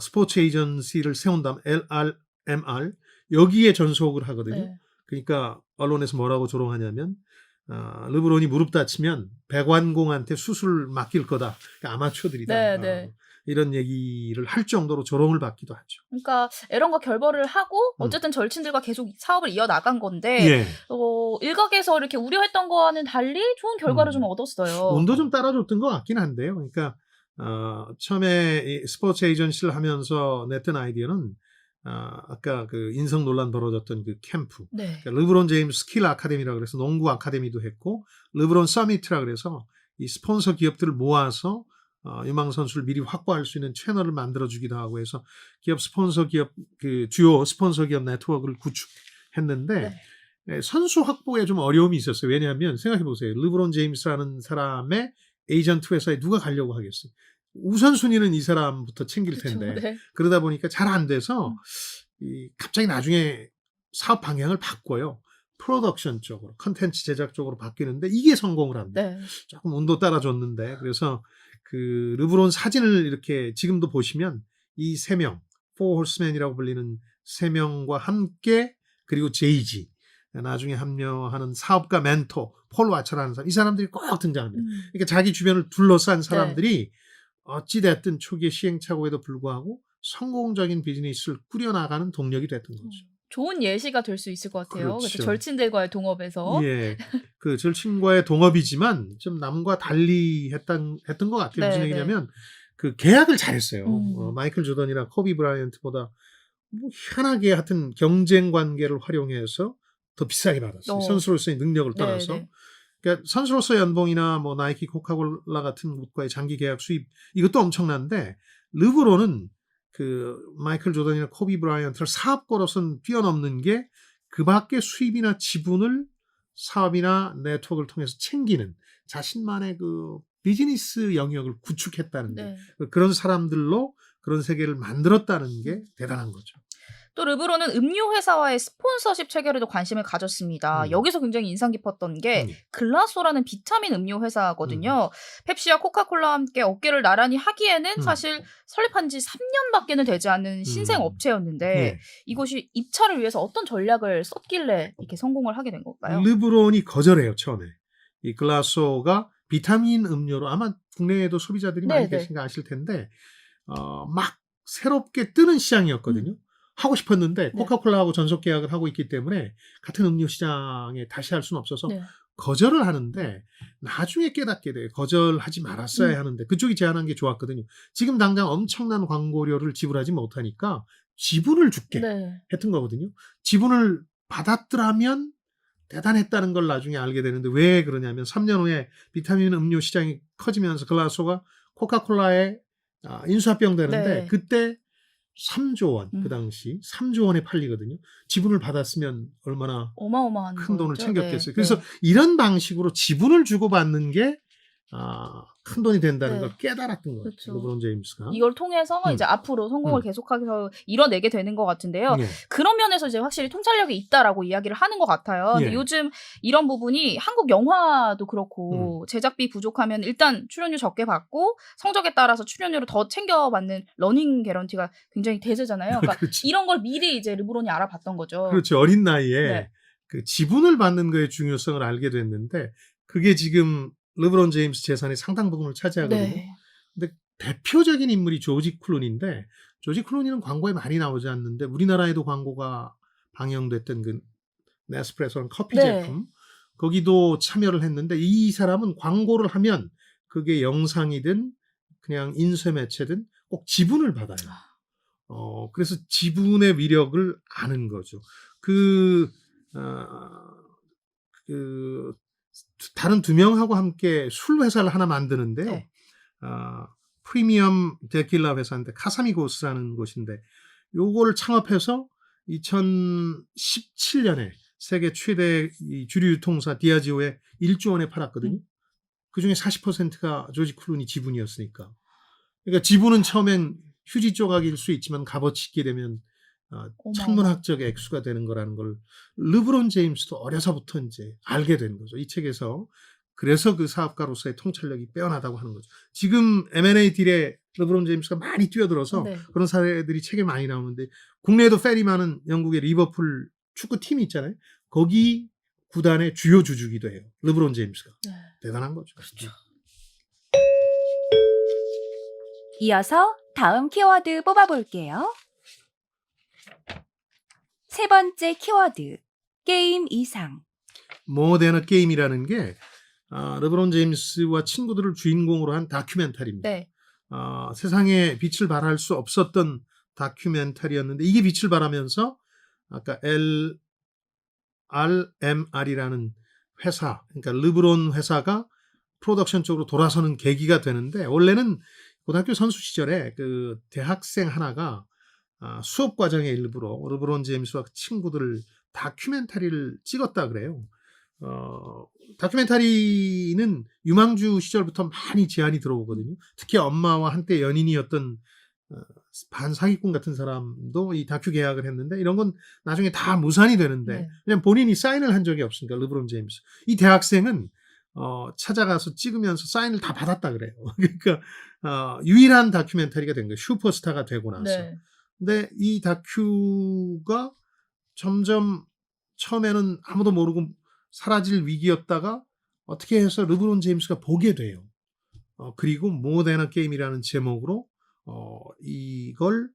스포츠 에이전시를 세운 다음 LRMR 여기에 전속을 하거든요. 네. 그러니까 언론에서 뭐라고 조롱하냐면 르브론이 무릎 다치면 백완공한테 수술 맡길 거다. 그러니까 아마추어들이다. 네, 네. 이런 얘기를 할 정도로 조롱을 받기도 하죠. 그러니까 에런과 결별을 하고 어쨌든 절친들과 계속 사업을 이어나간 건데 예. 일각에서 이렇게 우려했던 거와는 달리 좋은 결과를 좀 얻었어요. 운도 좀 따라줬던 것 같긴 한데요. 그러니까 처음에 이 스포츠 에이전시를 하면서 냈던 아이디어는 아까 그 인성 논란 벌어졌던 그 캠프. 네. 그러니까 르브론 제임스 스킬 아카데미라 그래서 농구 아카데미도 했고 르브론 서미트라 그래서 이 스폰서 기업들을 모아서 유망 선수를 미리 확보할 수 있는 채널을 만들어주기도 하고 해서 스폰서 기업 그 주요 스폰서 기업 네트워크를 구축했는데 선수 확보에 좀 어려움이 있었어요. 왜냐하면 생각해 보세요. 르브론 제임스라는 사람의 에이전트 회사에 누가 가려고 하겠어요. 우선순위는 이 사람부터 챙길 텐데 그렇죠. 네. 그러다 보니까 잘 안 돼서 갑자기 나중에 사업 방향을 바꿔요. 프로덕션 쪽으로, 컨텐츠 제작 쪽으로 바뀌는데 이게 성공을 합니다. 네. 조금 운도 따라줬는데 그래서 그 르브론 사진을 이렇게 지금도 보시면 이 세 명, 포 홀스맨이라고 불리는 세 명과 함께 그리고 제이지 나중에 합류하는 사업가 멘토 폴 와처라는 사람 이 사람들이 꼭 등장합니다. 그러니까 자기 주변을 둘러싼 사람들이 어찌됐든 초기의 시행착오에도 불구하고 성공적인 비즈니스를 꾸려나가는 동력이 됐던 거죠. 좋은 예시가 될 수 있을 것 같아요. 그렇죠. 그래서 절친들과의 동업에서. 예, 그 절친과의 동업이지만 좀 남과 달리 했던 것 같아요. 무슨 네, 얘기냐면 그 계약을 잘했어요. 마이클 조던이나 코비 브라이언트보다 뭐 희한하게 하여튼 경쟁 관계를 활용해서 더 비싸게 받았어요. 선수로서의 능력을 떠나서. 네. 그러니까 선수로서 연봉이나 뭐 나이키, 코카콜라 같은 곳과의 장기 계약 수입 이것도 엄청난데 르브론은 그 마이클 조던이나 코비 브라이언트를 사업가로서는 뛰어넘는 게 그 밖의 수입이나 지분을 사업이나 네트워크를 통해서 챙기는 자신만의 그 비즈니스 영역을 구축했다는 게 그런 사람들로 그런 세계를 만들었다는 게 대단한 거죠. 또 르브론은 음료 회사와의 스폰서십 체결에도 관심을 가졌습니다. 여기서 굉장히 인상 깊었던 게 글라소라는 비타민 음료 회사거든요. 펩시와 코카콜라와 함께 어깨를 나란히 하기에는 사실 설립한 지 3년밖에는 되지 않은 신생 업체였는데 이것이 입찰을 위해서 어떤 전략을 썼길래 이렇게 성공을 하게 된 걸까요? 르브론이 거절해요. 처음에. 이 글라소가 비타민 음료로 아마 국내에도 소비자들이 많이 계신가 아실 텐데 막 새롭게 뜨는 시장이었거든요. 하고 싶었는데 코카콜라하고 전속 계약을 하고 있기 때문에 같은 음료 시장에 다시 할 수는 없어서 거절을 하는데 나중에 깨닫게 돼요. 거절하지 말았어야 하는데 그쪽이 제안한 게 좋았거든요. 지금 당장 엄청난 광고료를 지불하지 못하니까 지분을 줄게 했던 거거든요. 지분을 받았더라면 대단했다는 걸 나중에 알게 되는데 왜 그러냐면 3년 후에 비타민 음료 시장이 커지면서 글라소가 코카콜라에 인수합병 되는데 그때 3조 원, 그 당시 3조 원에 팔리거든요. 지분을 받았으면 얼마나 어마어마한 큰 돈을 거였죠? 챙겼겠어요. 그래서 이런 방식으로 지분을 주고받는 게 큰 돈이 된다는 걸 깨달았던 거예요. 그렇죠. 르브론 제임스가. 이걸 통해서 이제 앞으로 성공을 계속해서 이뤄내게 되는 것 같은데요. 그런 면에서 이제 확실히 통찰력이 있다라고 이야기를 하는 것 같아요. 근데 요즘 이런 부분이 한국 영화도 그렇고 제작비 부족하면 일단 출연료 적게 받고 성적에 따라서 출연료를 더 챙겨받는 러닝 개런티가 굉장히 대세잖아요. 그러니까 이런 걸 미리 이제 르브론이 알아봤던 거죠. 그렇죠. 어린 나이에 그 지분을 받는 거의 중요성을 알게 됐는데 그게 지금 르브론 제임스 재산의 상당 부분을 차지하거든요. 근데 대표적인 인물이 조지 클루니인데 조지 클루니는 광고에 많이 나오지 않는데 우리나라에도 광고가 방영됐던 그 네스프레소라는 커피 제품 거기도 참여를 했는데 이 사람은 광고를 하면 그게 영상이든 그냥 인쇄 매체든 꼭 지분을 받아요. 그래서 지분의 위력을 아는 거죠. 다른 두 명하고 함께 술 회사를 하나 만드는데요. 네. 프리미엄 데킬라 회사인데 카사미고스라는 곳인데 요걸 창업해서 2017년에 세계 최대 이 주류 유통사 디아지오에 1조 원에 팔았거든요. 그중에 40%가 조지 클루니 지분이었으니까. 그러니까 지분은 처음엔 휴지 조각일 수 있지만 값어치 있게 되면 천문학적 액수가 되는 거라는 걸 르브론 제임스도 어려서부터 이제 알게 된 거죠. 이 책에서. 그래서 그 사업가로서의 통찰력이 빼어나다고 하는 거죠. 지금 M&A 딜에 르브론 제임스가 많이 뛰어들어서 네. 그런 사례들이 책에 많이 나오는데 국내에도 페리 많은 영국의 리버풀 축구팀이 있잖아요. 거기 구단의 주요 주주기도 해요. 르브론 제임스가. 네. 대단한 거죠. 그렇죠. 이어서 다음 키워드 뽑아볼게요. 세 번째 키워드, 게임 이상. 모데너 게임이라는 게 르브론 제임스와 친구들을 주인공으로 한 다큐멘터리입니다. 네. 세상에 빛을 발할 수 없었던 다큐멘터리였는데 이게 빛을 발하면서 아까 LRMR이라는 회사, 그러니까 르브론 회사가 프로덕션 쪽으로 돌아서는 계기가 되는데 원래는 고등학교 선수 시절에 그 대학생 하나가 수업 과정의 일부로 르브론 제임스와 친구들 다큐멘터리를 찍었다 그래요. 다큐멘터리는 유망주 시절부터 많이 제안이 들어오거든요. 특히 엄마와 한때 연인이었던 반사기꾼 같은 사람도 이 다큐 계약을 했는데 이런 건 나중에 다 무산이 되는데 네. 그냥 본인이 사인을 한 적이 없으니까 르브론 제임스. 이 대학생은 찾아가서 찍으면서 사인을 다 받았다 그래요. 그러니까 유일한 다큐멘터리가 된 거예요. 슈퍼스타가 되고 나서. 네. 근데 이 다큐가 점점 처음에는 아무도 모르고 사라질 위기였다가 어떻게 해서 르브론 제임스가 보게 돼요. 그리고 모데너 게임이라는 제목으로 이걸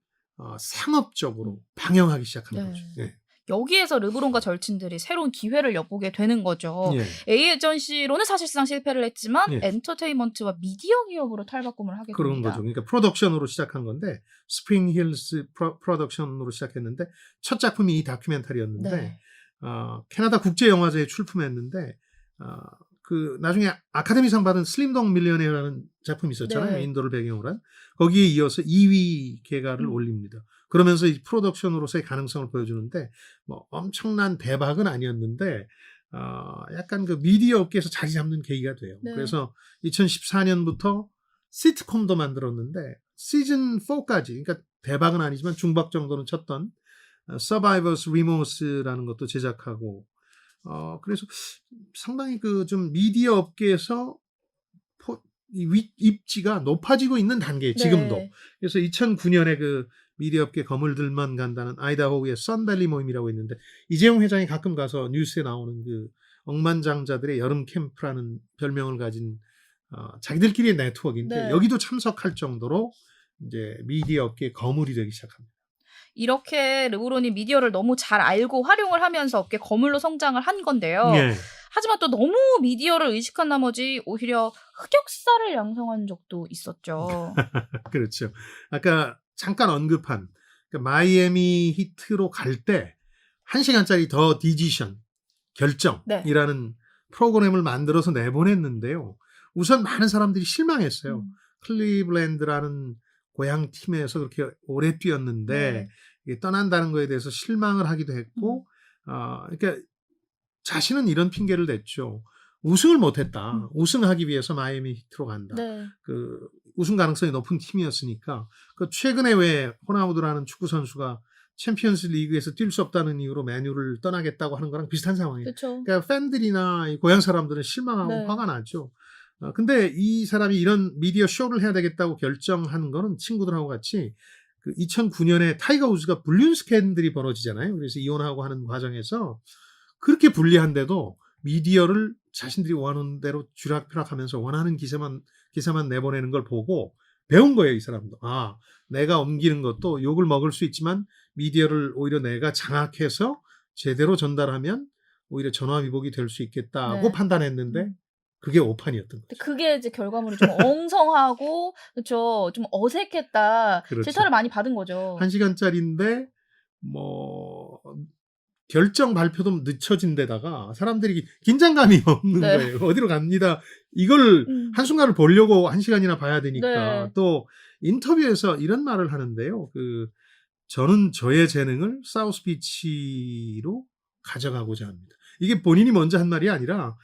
상업적으로 방영하기 시작한 네. 거죠. 네. 여기에서 르브론과 절친들이 새로운 기회를 엿보게 되는 거죠. 예. 에이전시로는 사실상 실패를 했지만 예. 엔터테인먼트와 미디어 기업으로 탈바꿈을 하게 그런 됩니다. 거죠. 그러니까 프로덕션으로 시작한 건데 스프링 힐스 프로덕션으로 시작했는데 첫 작품이 이 다큐멘터리였는데 네. 캐나다 국제영화제에 출품했는데 그 나중에 아카데미상 받은 슬림독 밀리어네어라는 작품이 있었잖아요. 네. 인도를 배경으로 한. 거기에 이어서 2위 개가를 올립니다. 그러면서 이 프로덕션으로서의 가능성을 보여주는데 뭐 엄청난 대박은 아니었는데 약간 그 미디어 업계에서 자리 잡는 계기가 돼요. 네. 그래서 2014년부터 시트콤도 만들었는데 시즌 4까지 그러니까 대박은 아니지만 중박 정도는 쳤던 Survivor's Remorse라는 것도 제작하고 그래서 상당히 그 좀 미디어 업계에서 이 입지가 높아지고 있는 단계에 지금도. 네. 그래서 2009년에 그 미디어 업계 거물들만 간다는 아이다호의 선밸리 모임이라고 있는데 이재용 회장이 가끔 가서 뉴스에 나오는 그 억만장자들의 여름 캠프라는 별명을 가진 자기들끼리의 네트워크인데 네. 여기도 참석할 정도로 이제 미디어 업계의 거물이 되기 시작합니다. 이렇게 르브론이 미디어를 너무 잘 알고 활용을 하면서 업계 거물로 성장을 한 건데요. 예. 하지만 또 너무 미디어를 의식한 나머지 오히려 흑역사를 양성한 적도 있었죠. 그렇죠. 아까 잠깐 언급한 그러니까 마이애미 히트로 갈 때 1시간짜리 더 디지션 결정이라는 프로그램을 만들어서 내보냈는데요. 우선 많은 사람들이 실망했어요. 클리블랜드라는 고향 팀에서 그렇게 오래 뛰었는데 이게 떠난다는 거에 대해서 실망을 하기도 했고 그러니까 자신은 이런 핑계를 댔죠. 우승을 못했다. 우승하기 위해서 마이애미 히트로 간다. 네. 그 우승 가능성이 높은 팀이었으니까 그 최근에 왜 호나우드라는 축구 선수가 챔피언스 리그에서 뛸 수 없다는 이유로 맨유를 떠나겠다고 하는 거랑 비슷한 상황이에요. 그렇죠. 그러니까 팬들이나 이 고향 사람들은 실망하고 네. 화가 나죠. 근데 이 사람이 이런 미디어 쇼를 해야 되겠다고 결정하는 거는 친구들하고 같이 그 2009년에 타이거 우즈가 불륜 스캔들이 벌어지잖아요. 그래서 이혼하고 하는 과정에서 그렇게 불리한데도 미디어를 자신들이 원하는 대로 쥐락펴락하면서 원하는 기사만 내보내는 걸 보고 배운 거예요, 이 사람도. 내가 옮기는 것도 욕을 먹을 수 있지만 미디어를 오히려 내가 장악해서 제대로 전달하면 오히려 전화위복이 될 수 있겠다고 네. 판단했는데 그게 오판이었던 거죠. 그게 이제 결과물이 좀 엉성하고 그렇죠. 좀 어색했다. 그렇죠. 질타를 많이 받은 거죠. 1시간짜리인데 뭐 결정 발표도 늦춰진 데다가 사람들이 긴장감이 없는 네. 거예요. 어디로 갑니다. 이걸 한순간을 보려고 1시간이나 봐야 되니까. 네. 또 인터뷰에서 이런 말을 하는데요. 저는 저의 재능을 사우스비치로 가져가고자 합니다. 이게 본인이 먼저 한 말이 아니라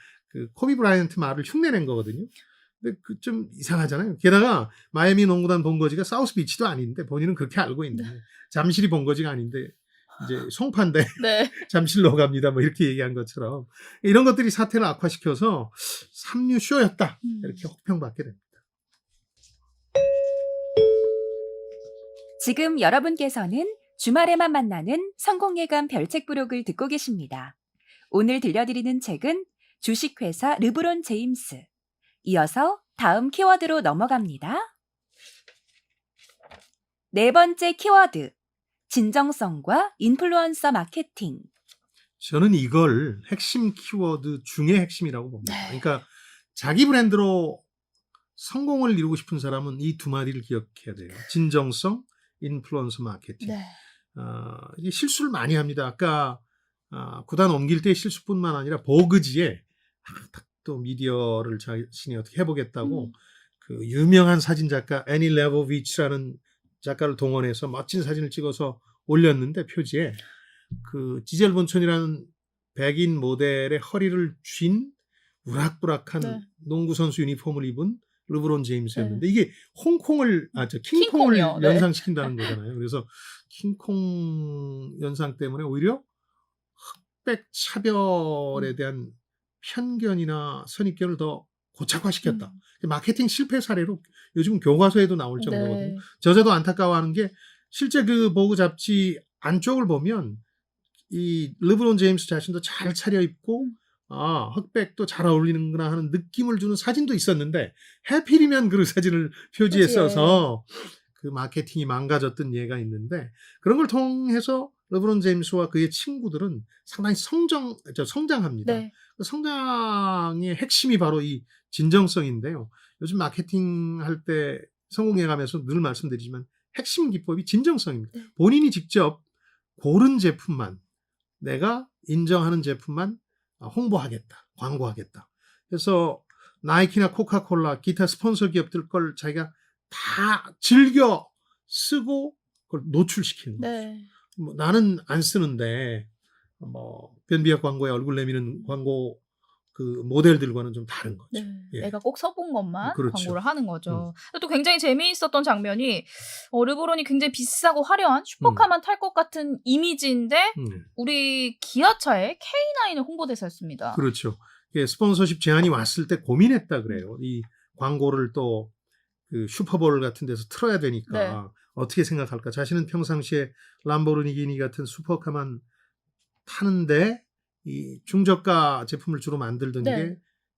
코비 브라이언트 말을 흉내낸 거거든요. 근데 좀 이상하잖아요. 게다가 마이애미 농구단 본거지가 사우스비치도 아닌데 본인은 그렇게 알고 있는데 잠실이 본거지가 아닌데 이제 송파인데 네. 잠실로 갑니다. 뭐 이렇게 얘기한 것처럼 이런 것들이 사태를 악화시켜서 삼류 쇼였다. 이렇게 혹평받게 됩니다. 지금 여러분께서는 주말에만 만나는 성공예감 별책 부록을 듣고 계십니다. 오늘 들려드리는 책은 주식회사 르브론 제임스. 이어서 다음 키워드로 넘어갑니다. 네 번째 키워드, 진정성과 인플루언서 마케팅. 저는 이걸 핵심 키워드 중의 핵심이라고 봅니다. 그러니까 자기 브랜드로 성공을 이루고 싶은 사람은 이 두 마디를 기억해야 돼요. 진정성, 인플루언서 마케팅. 네. 이게 실수를 많이 합니다. 아까 구단 옮길 때 실수뿐만 아니라 버그지에 또 미디어를 자신이 어떻게 해보겠다고 그 유명한 사진작가 애니 레보비치라는 작가를 동원해서 멋진 사진을 찍어서 올렸는데 표지에 그 지젤 본촌이라는 백인 모델의 허리를 쥔 우락부락한 네. 농구 선수 유니폼을 입은 르브론 제임스였는데 네. 이게 킹콩을 킹콩이요. 네. 연상시킨다는 거잖아요. 그래서 킹콩 연상 때문에 오히려 흑백 차별에 대한 편견이나 선입견을 더 고착화시켰다. 마케팅 실패 사례로 요즘 교과서에도 나올 정도거든요. 네. 저자도 안타까워하는 게 실제 그 보그 잡지 안쪽을 보면 이 르브론 제임스 자신도 잘 차려입고 흑백도 잘 어울리는구나 하는 느낌을 주는 사진도 있었는데 해필이면 그 사진을 표지에 그치. 써서 그 마케팅이 망가졌던 예가 있는데 그런 걸 통해서 르브론 제임스와 그의 친구들은 상당히 성장합니다. 네. 그 성장의 핵심이 바로 이 진정성인데요. 요즘 마케팅 할 때 성공해가면서 늘 말씀드리지만 핵심 기법이 진정성입니다. 네. 본인이 직접 고른 제품만 내가 인정하는 제품만 홍보하겠다, 광고하겠다. 그래서 나이키나 코카콜라, 기타 스폰서 기업들 걸 자기가 다 즐겨 쓰고 그걸 노출시키는 거죠. 네. 뭐 나는 안 쓰는데 변비약 광고에 얼굴 내미는 광고 그 모델들과는 좀 다른 거죠. 네. 예. 내가 꼭 써본 것만 그렇죠. 광고를 하는 거죠. 또 굉장히 재미있었던 장면이 르브론이 굉장히 비싸고 화려한 슈퍼카만 탈 것 같은 이미지인데 우리 기아차의 K9의 홍보대사였습니다. 그렇죠. 예, 스폰서십 제안이 왔을 때 고민했다 그래요. 이 광고를 또 그 슈퍼볼 같은 데서 틀어야 되니까 네. 어떻게 생각할까? 자신은 평상시에 람보르기니 같은 슈퍼카만 타는데 이 중저가 제품을 주로 만들던 네. 게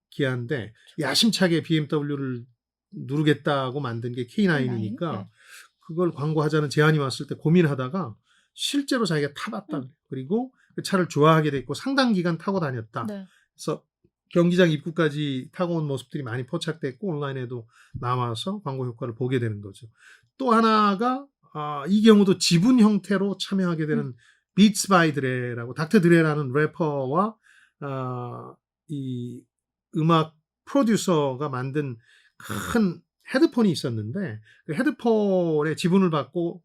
기아인데 야심차게 BMW를 누르겠다고 만든 게 K9이니까 네. 그걸 광고하자는 제안이 왔을 때 고민하다가 실제로 자기가 타봤다. 그리고 그 차를 좋아하게 됐고 상당 기간 타고 다녔다. 네. 그래서 경기장 입구까지 타고 온 모습들이 많이 포착됐고 온라인에도 나와서 광고 효과를 보게 되는 거죠. 또 하나가 이 경우도 지분 형태로 참여하게 되는 비츠 바이 드레라고 닥터 드레라는 래퍼와 이 음악 프로듀서가 만든 큰 헤드폰이 있었는데 그 헤드폰에 지분을 받고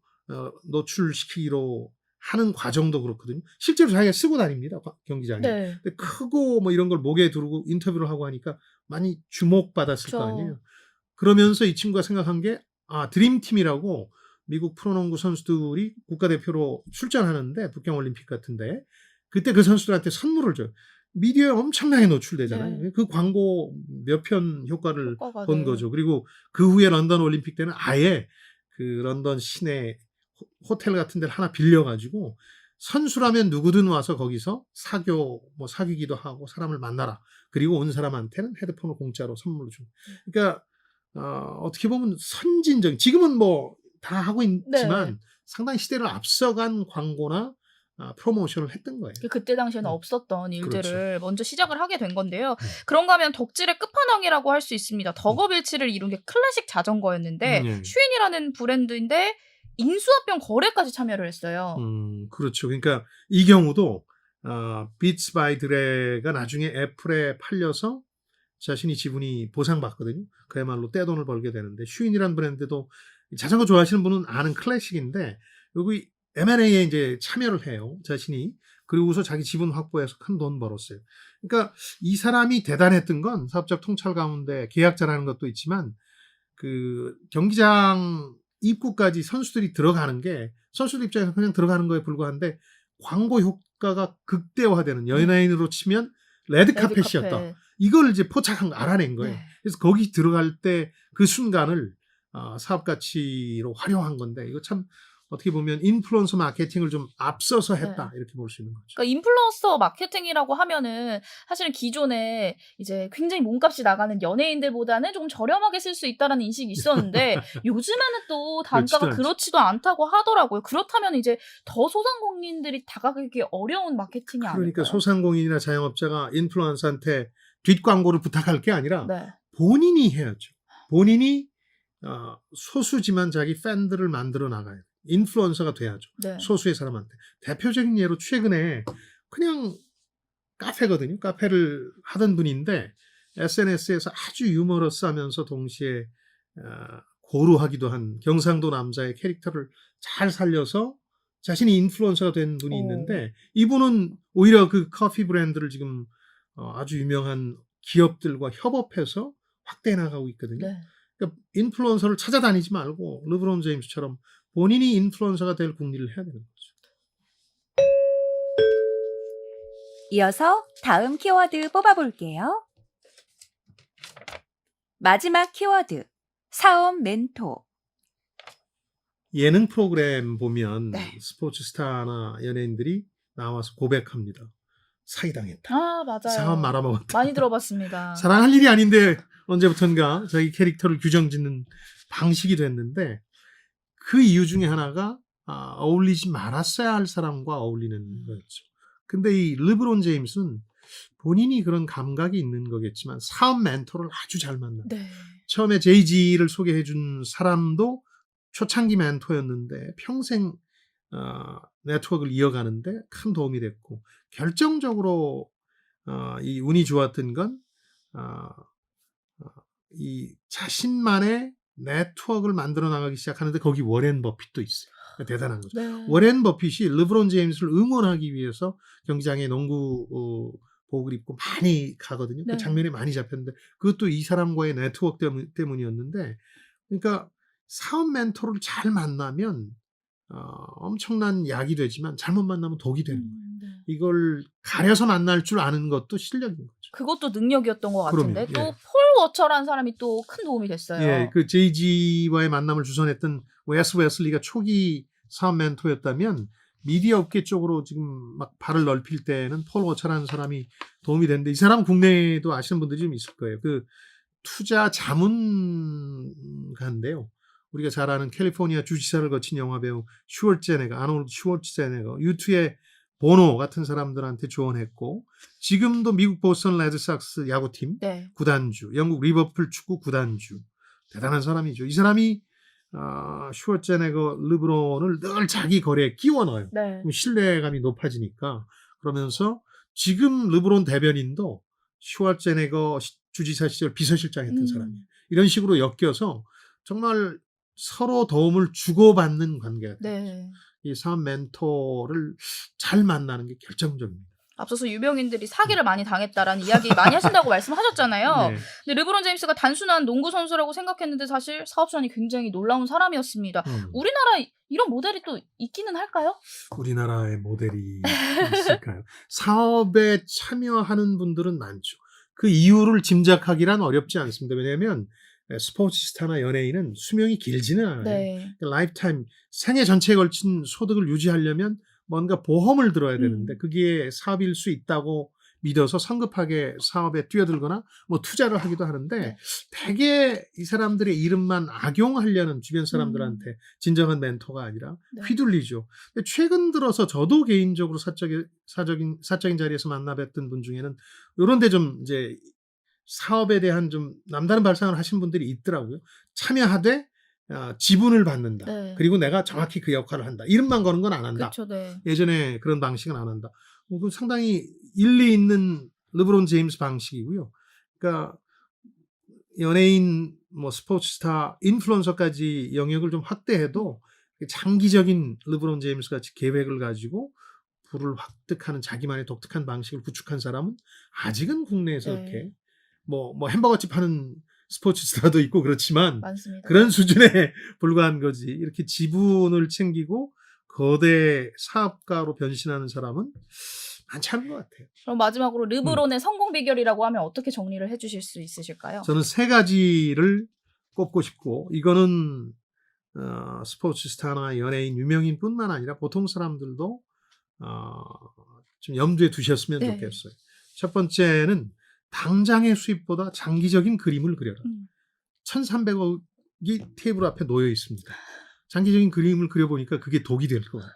노출시키기로 하는 과정도 그렇거든요. 실제로 자기가 쓰고 다닙니다. 경기장에. 네. 근데 크고 뭐 이런 걸 목에 두르고 인터뷰를 하고 하니까 많이 주목받았을 거 아니에요. 그러면서 이 친구가 생각한 게 드림팀이라고 미국 프로농구 선수들이 국가대표로 출전하는데 북경올림픽 같은데 그때 그 선수들한테 선물을 줘요. 미디어에 엄청나게 노출되잖아요. 네. 그 광고 몇 편 효과를 효과가 본 네. 거죠. 그리고 그 후에 런던 올림픽 때는 아예 그 런던 시내 호텔 같은 데를 하나 빌려가지고 선수라면 누구든 와서 거기서 사귀기도 하고 사람을 만나라. 그리고 온 사람한테는 헤드폰을 공짜로 선물로 줍니다. 그러니까 어떻게 보면 선진적. 지금은 뭐 다 하고 있지만 네. 상당히 시대를 앞서간 광고나 프로모션을 했던 거예요. 그때 당시에는 없었던 일들을 그렇죠. 먼저 시작을 하게 된 건데요. 그런가 하면 덕질의 끝판왕이라고 할 수 있습니다. 덕업일치를 이룬 게 클래식 자전거였는데 슈인이라는 브랜드인데 인수합병 거래까지 참여를 했어요. 그렇죠. 그러니까 이 경우도 비츠 바이 드레가 나중에 애플에 팔려서 자신이 지분이 보상받거든요. 그야말로 떼돈을 벌게 되는데 슈인이라는 브랜드도 자전거 좋아하시는 분은 아는 클래식인데 여기 M&A에 이제 참여를 해요. 자신이. 그리고서 자기 지분 확보해서 큰 돈 벌었어요. 그러니까 이 사람이 대단했던 건 사업적 통찰 가운데 계약자라는 것도 있지만 그 경기장 입구까지 선수들이 들어가는 게 선수들 입장에서 그냥 들어가는 거에 불과한데 광고 효과가 극대화되는 연예인으로 치면 레드카펫이었다. 레드카펫. 이걸 이제 포착한 거 알아낸 거예요. 네. 그래서 거기 들어갈 때 그 순간을 사업 가치로 활용한 건데 이거 참 어떻게 보면 인플루언서 마케팅을 좀 앞서서 했다 이렇게 볼 수 있는 거죠. 그러니까 인플루언서 마케팅이라고 하면은 사실은 기존에 이제 굉장히 몸값이 나가는 연예인들보다는 조금 저렴하게 쓸 수 있다라는 인식이 있었는데 요즘에는 또 단가가 그렇지도 그렇지도 않다고 하더라고요. 그렇다면 이제 더 소상공인들이 다가가기 어려운 마케팅이 그러니까 아닐까요? 소상공인이나 자영업자가 인플루언서한테 뒷광고를 부탁할 게 아니라 네. 본인이 해야죠. 본인이 소수지만 자기 팬들을 만들어 나가야 돼요. 인플루언서가 돼야죠. 네. 소수의 사람한테. 대표적인 예로 최근에 그냥 카페거든요. 카페를 하던 분인데 SNS에서 아주 유머러스하면서 동시에 고루하기도 한 경상도 남자의 캐릭터를 잘 살려서 자신이 인플루언서가 된 분이 있는데 이분은 오히려 그 커피 브랜드를 지금 아주 유명한 기업들과 협업해서 확대해 나가고 있거든요. 네. 그러니까 인플루언서를 찾아다니지 말고 르브론 제임스처럼 본인이 인플루언서가 될 궁리를 해야 되는 거죠. 이어서 다음 키워드 뽑아볼게요. 마지막 키워드, 사업 멘토. 예능 프로그램 보면 네. 스포츠 스타나 연예인들이 나와서 고백합니다. 사기당했다. 아, 맞아요. 사업 말아먹었다. 많이 들어봤습니다. 사랑할 일이 아닌데 언제부턴가 자기 캐릭터를 규정짓는 방식이 됐는데 그 이유 중에 하나가 어울리지 말았어야 할 사람과 어울리는 거였죠. 근데 이 르브론 제임스는 본인이 그런 감각이 있는 거겠지만 사업 멘토를 아주 잘 만나. 네. 처음에 제이지를 소개해 준 사람도 초창기 멘토였는데 평생 네트워크를 이어가는데 큰 도움이 됐고 결정적으로 이 운이 좋았던 건 이 자신만의 네트워크를 만들어 나가기 시작하는데 거기 워렌 버핏도 있어요. 대단한 거죠. 네. 워렌 버핏이 르브론 제임스를 응원하기 위해서 경기장에 농구 복을 입고 많이 가거든요. 네. 그 장면이 많이 잡혔는데 그것도 이 사람과의 네트워크 때문이었는데 그러니까 사업 멘토를 잘 만나면 엄청난 약이 되지만 잘못 만나면 독이 되는 거예요. 네. 이걸 가려서 만날 줄 아는 것도 실력인 거죠. 그것도 능력이었던 것 같은데 그럼요. 또 예. 폴 워처라는 사람이 또 큰 도움이 됐어요. 예, 그 제이지와의 만남을 주선했던 웨스 웨슬리가 초기 사업 멘토였다면 미디어 업계 쪽으로 지금 막 발을 넓힐 때는 폴 워처라는 사람이 도움이 됐는데 이 사람 국내에도 아시는 분들이 좀 있을 거예요. 그 투자 자문가인데요. 우리가 잘 아는 캘리포니아 주지사를 거친 영화배우 아놀드 슈워츠제네거, U2의 보노 같은 사람들한테 조언했고 지금도 미국 보스턴 레드삭스 야구팀 네. 구단주, 영국 리버풀 축구 구단주 대단한 사람이죠. 이 사람이 슈워츠제네거 르브론을 늘 자기 거래에 끼워 넣어요. 네. 그럼 신뢰감이 높아지니까 그러면서 지금 르브론 대변인도 슈워츠제네거 주지사 시절 비서실장 했던 사람이에요. 이런 식으로 엮여서 정말 서로 도움을 주고받는 관계가 돼요. 네. 이 사업 멘토를 잘 만나는 게 결정적입니다. 앞서서 유명인들이 사기를 많이 당했다라는 이야기 많이 하신다고 말씀하셨잖아요. 네. 근데 르브론 제임스가 단순한 농구 선수라고 생각했는데 사실 사업선이 굉장히 놀라운 사람이었습니다. 우리나라 이런 모델이 또 있기는 할까요? 우리나라의 모델이 있을까요? 사업에 참여하는 분들은 많죠. 그 이유를 짐작하기란 어렵지 않습니다. 왜냐하면 스포츠 스타나 연예인은 수명이 길지는 않아요. 네. 라이프타임, 생애 전체에 걸친 소득을 유지하려면 뭔가 보험을 들어야 되는데 그게 사업일 수 있다고 믿어서 성급하게 사업에 뛰어들거나 뭐 투자를 하기도 하는데 네. 대개 이 사람들의 이름만 악용하려는 주변 사람들한테 진정한 멘토가 아니라 네. 휘둘리죠. 근데 최근 들어서 저도 개인적으로 사적인 자리에서 만나뵀던 분 중에는 이런 데 좀 이제 사업에 대한 좀 남다른 발상을 하신 분들이 있더라고요. 참여하되 지분을 받는다. 네. 그리고 내가 정확히 그 역할을 한다. 이름만 거는 건 안 한다. 그렇죠, 네. 예전에 그런 방식은 안 한다. 그 상당히 일리 있는 르브론 제임스 방식이고요. 그러니까 연예인, 뭐 스포츠스타, 인플루언서까지 영역을 좀 확대해도 장기적인 르브론 제임스 같이 계획을 가지고 부를 획득하는 자기만의 독특한 방식을 구축한 사람은 아직은 국내에서 네. 이렇게 뭐 햄버거집 하는 스포츠 스타도 있고 그렇지만 많습니다. 그런 수준에 불과한 거지. 이렇게 지분을 챙기고 거대 사업가로 변신하는 사람은 많지 않은 것 같아요. 그럼 마지막으로 르브론의 성공 비결이라고 하면 어떻게 정리를 해주실 수 있으실까요? 저는 세 가지를 꼽고 싶고, 이거는 스포츠 스타나 연예인, 유명인뿐만 아니라 보통 사람들도 좀 염두에 두셨으면 네. 좋겠어요. 첫 번째는 당장의 수입보다 장기적인 그림을 그려라. 1,300억이 테이블 앞에 놓여 있습니다. 장기적인 그림을 그려보니까 그게 독이 될 것 같아요.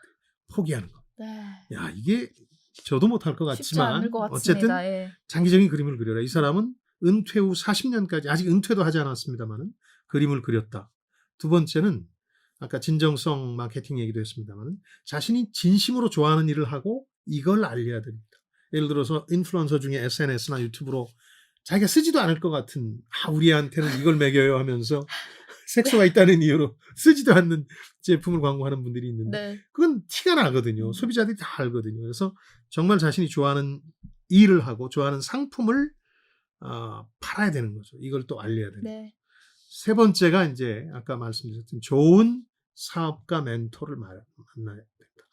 포기하는 거. 네. 야, 이게 저도 못할 것 쉽지 같지만 않을 것 어쨌든 같습니다. 예. 장기적인 그림을 그려라. 이 사람은 은퇴 후 40년까지, 아직 은퇴도 하지 않았습니다만 그림을 그렸다. 두 번째는 아까 진정성 마케팅 얘기도 했습니다만 자신이 진심으로 좋아하는 일을 하고 이걸 알려야 됩니다. 예를 들어서 인플루언서 중에 SNS나 유튜브로 자기가 쓰지도 않을 것 같은 우리한테는 이걸 먹여요 하면서 색소가 있다는 이유로 쓰지도 않는 제품을 광고하는 분들이 있는데 네. 그건 티가 나거든요. 소비자들이 다 알거든요. 그래서 정말 자신이 좋아하는 일을 하고 좋아하는 상품을 팔아야 되는 거죠. 이걸 또 알려야 됩니다. 네. 세 번째가 이제 아까 말씀드렸던 좋은 사업가 멘토를 만나야 된다.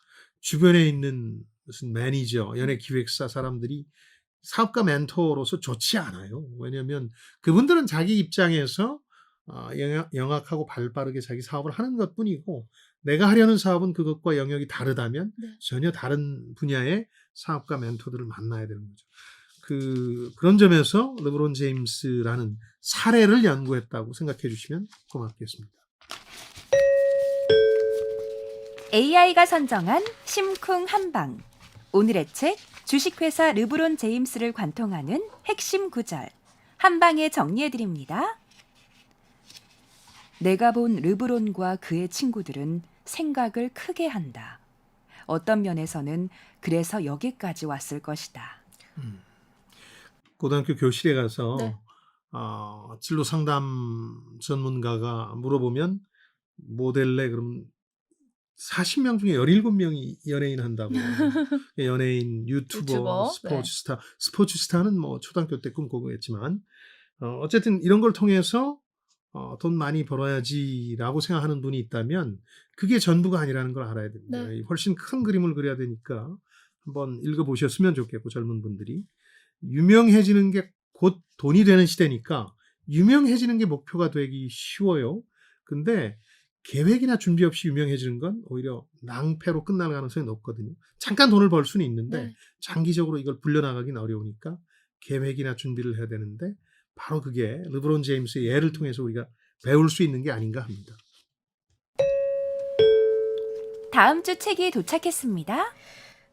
주변에 있는 무슨 매니저, 연예 기획사 사람들이 사업가 멘토로서 좋지 않아요. 왜냐하면 그분들은 자기 입장에서 영악하고 발빠르게 자기 사업을 하는 것뿐이고 내가 하려는 사업은 그것과 영역이 다르다면 네. 전혀 다른 분야의 사업가 멘토들을 만나야 되는 거죠. 그런 점에서 르브론 제임스라는 사례를 연구했다고 생각해 주시면 고맙겠습니다. AI가 선정한 심쿵 한방. 오늘의 책 주식회사 르브론 제임스를 관통하는 핵심 구절. 한방에 정리해드립니다. 내가 본 르브론과 그의 친구들은 생각을 크게 한다. 어떤 면에서는 그래서 여기까지 왔을 것이다. 고등학교 교실에 가서 네. 진로 상담 전문가가 물어보면 모델래 그럼 40명 중에 17명이 연예인 한다고. 연예인, 유튜버, 스포츠스타. 네. 스포츠스타는 뭐 초등학교 때 꿈꾸고 했지만 어쨌든 이런 걸 통해서 돈 많이 벌어야지라고 생각하는 분이 있다면 그게 전부가 아니라는 걸 알아야 됩니다. 네. 훨씬 큰 그림을 그려야 되니까 한번 읽어보셨으면 좋겠고 젊은 분들이. 유명해지는 게 곧 돈이 되는 시대니까 유명해지는 게 목표가 되기 쉬워요. 근데 계획이나 준비 없이 유명해지는 건 오히려 낭패로 끝날 가능성이 높거든요. 잠깐 돈을 벌 수는 있는데 네. 장기적으로 이걸 불려나가긴 어려우니까 계획이나 준비를 해야 되는데 바로 그게 르브론 제임스의 예를 통해서 우리가 배울 수 있는 게 아닌가 합니다. 다음 주 책이 도착했습니다.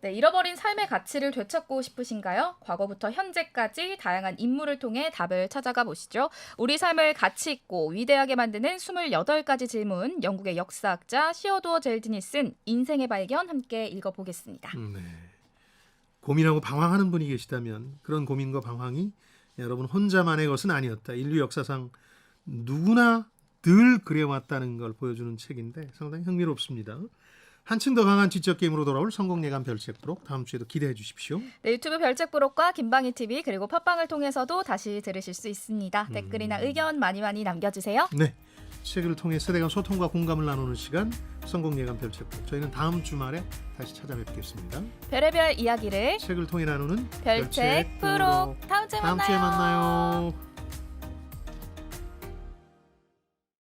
네, 잃어버린 삶의 가치를 되찾고 싶으신가요? 과거부터 현재까지 다양한 인물을 통해 답을 찾아가 보시죠. 우리 삶을 가치 있고 위대하게 만드는 28가지 질문, 영국의 역사학자 시어도어 젤든이 쓴 인생의 발견 함께 읽어보겠습니다. 네. 고민하고 방황하는 분이 계시다면 그런 고민과 방황이 여러분 혼자만의 것은 아니었다. 인류 역사상 누구나 늘 그래왔다는 걸 보여주는 책인데 상당히 흥미롭습니다. 한층 더 강한 지적 게임으로 돌아올 성공예감 별책 부록 다음 주에도 기대해 주십시오. 네, 유튜브 별책 부록과 김방희 TV 그리고 팟빵을 통해서도 다시 들으실 수 있습니다. 댓글이나 의견 많이 남겨주세요. 네, 책을 통해 세대 간 소통과 공감을 나누는 시간 성공예감 별책 부록. 저희는 다음 주말에 다시 찾아뵙겠습니다. 별의별 이야기를 책을 통해 나누는 별책 부록. 다음 주에 다음 주에 만나요.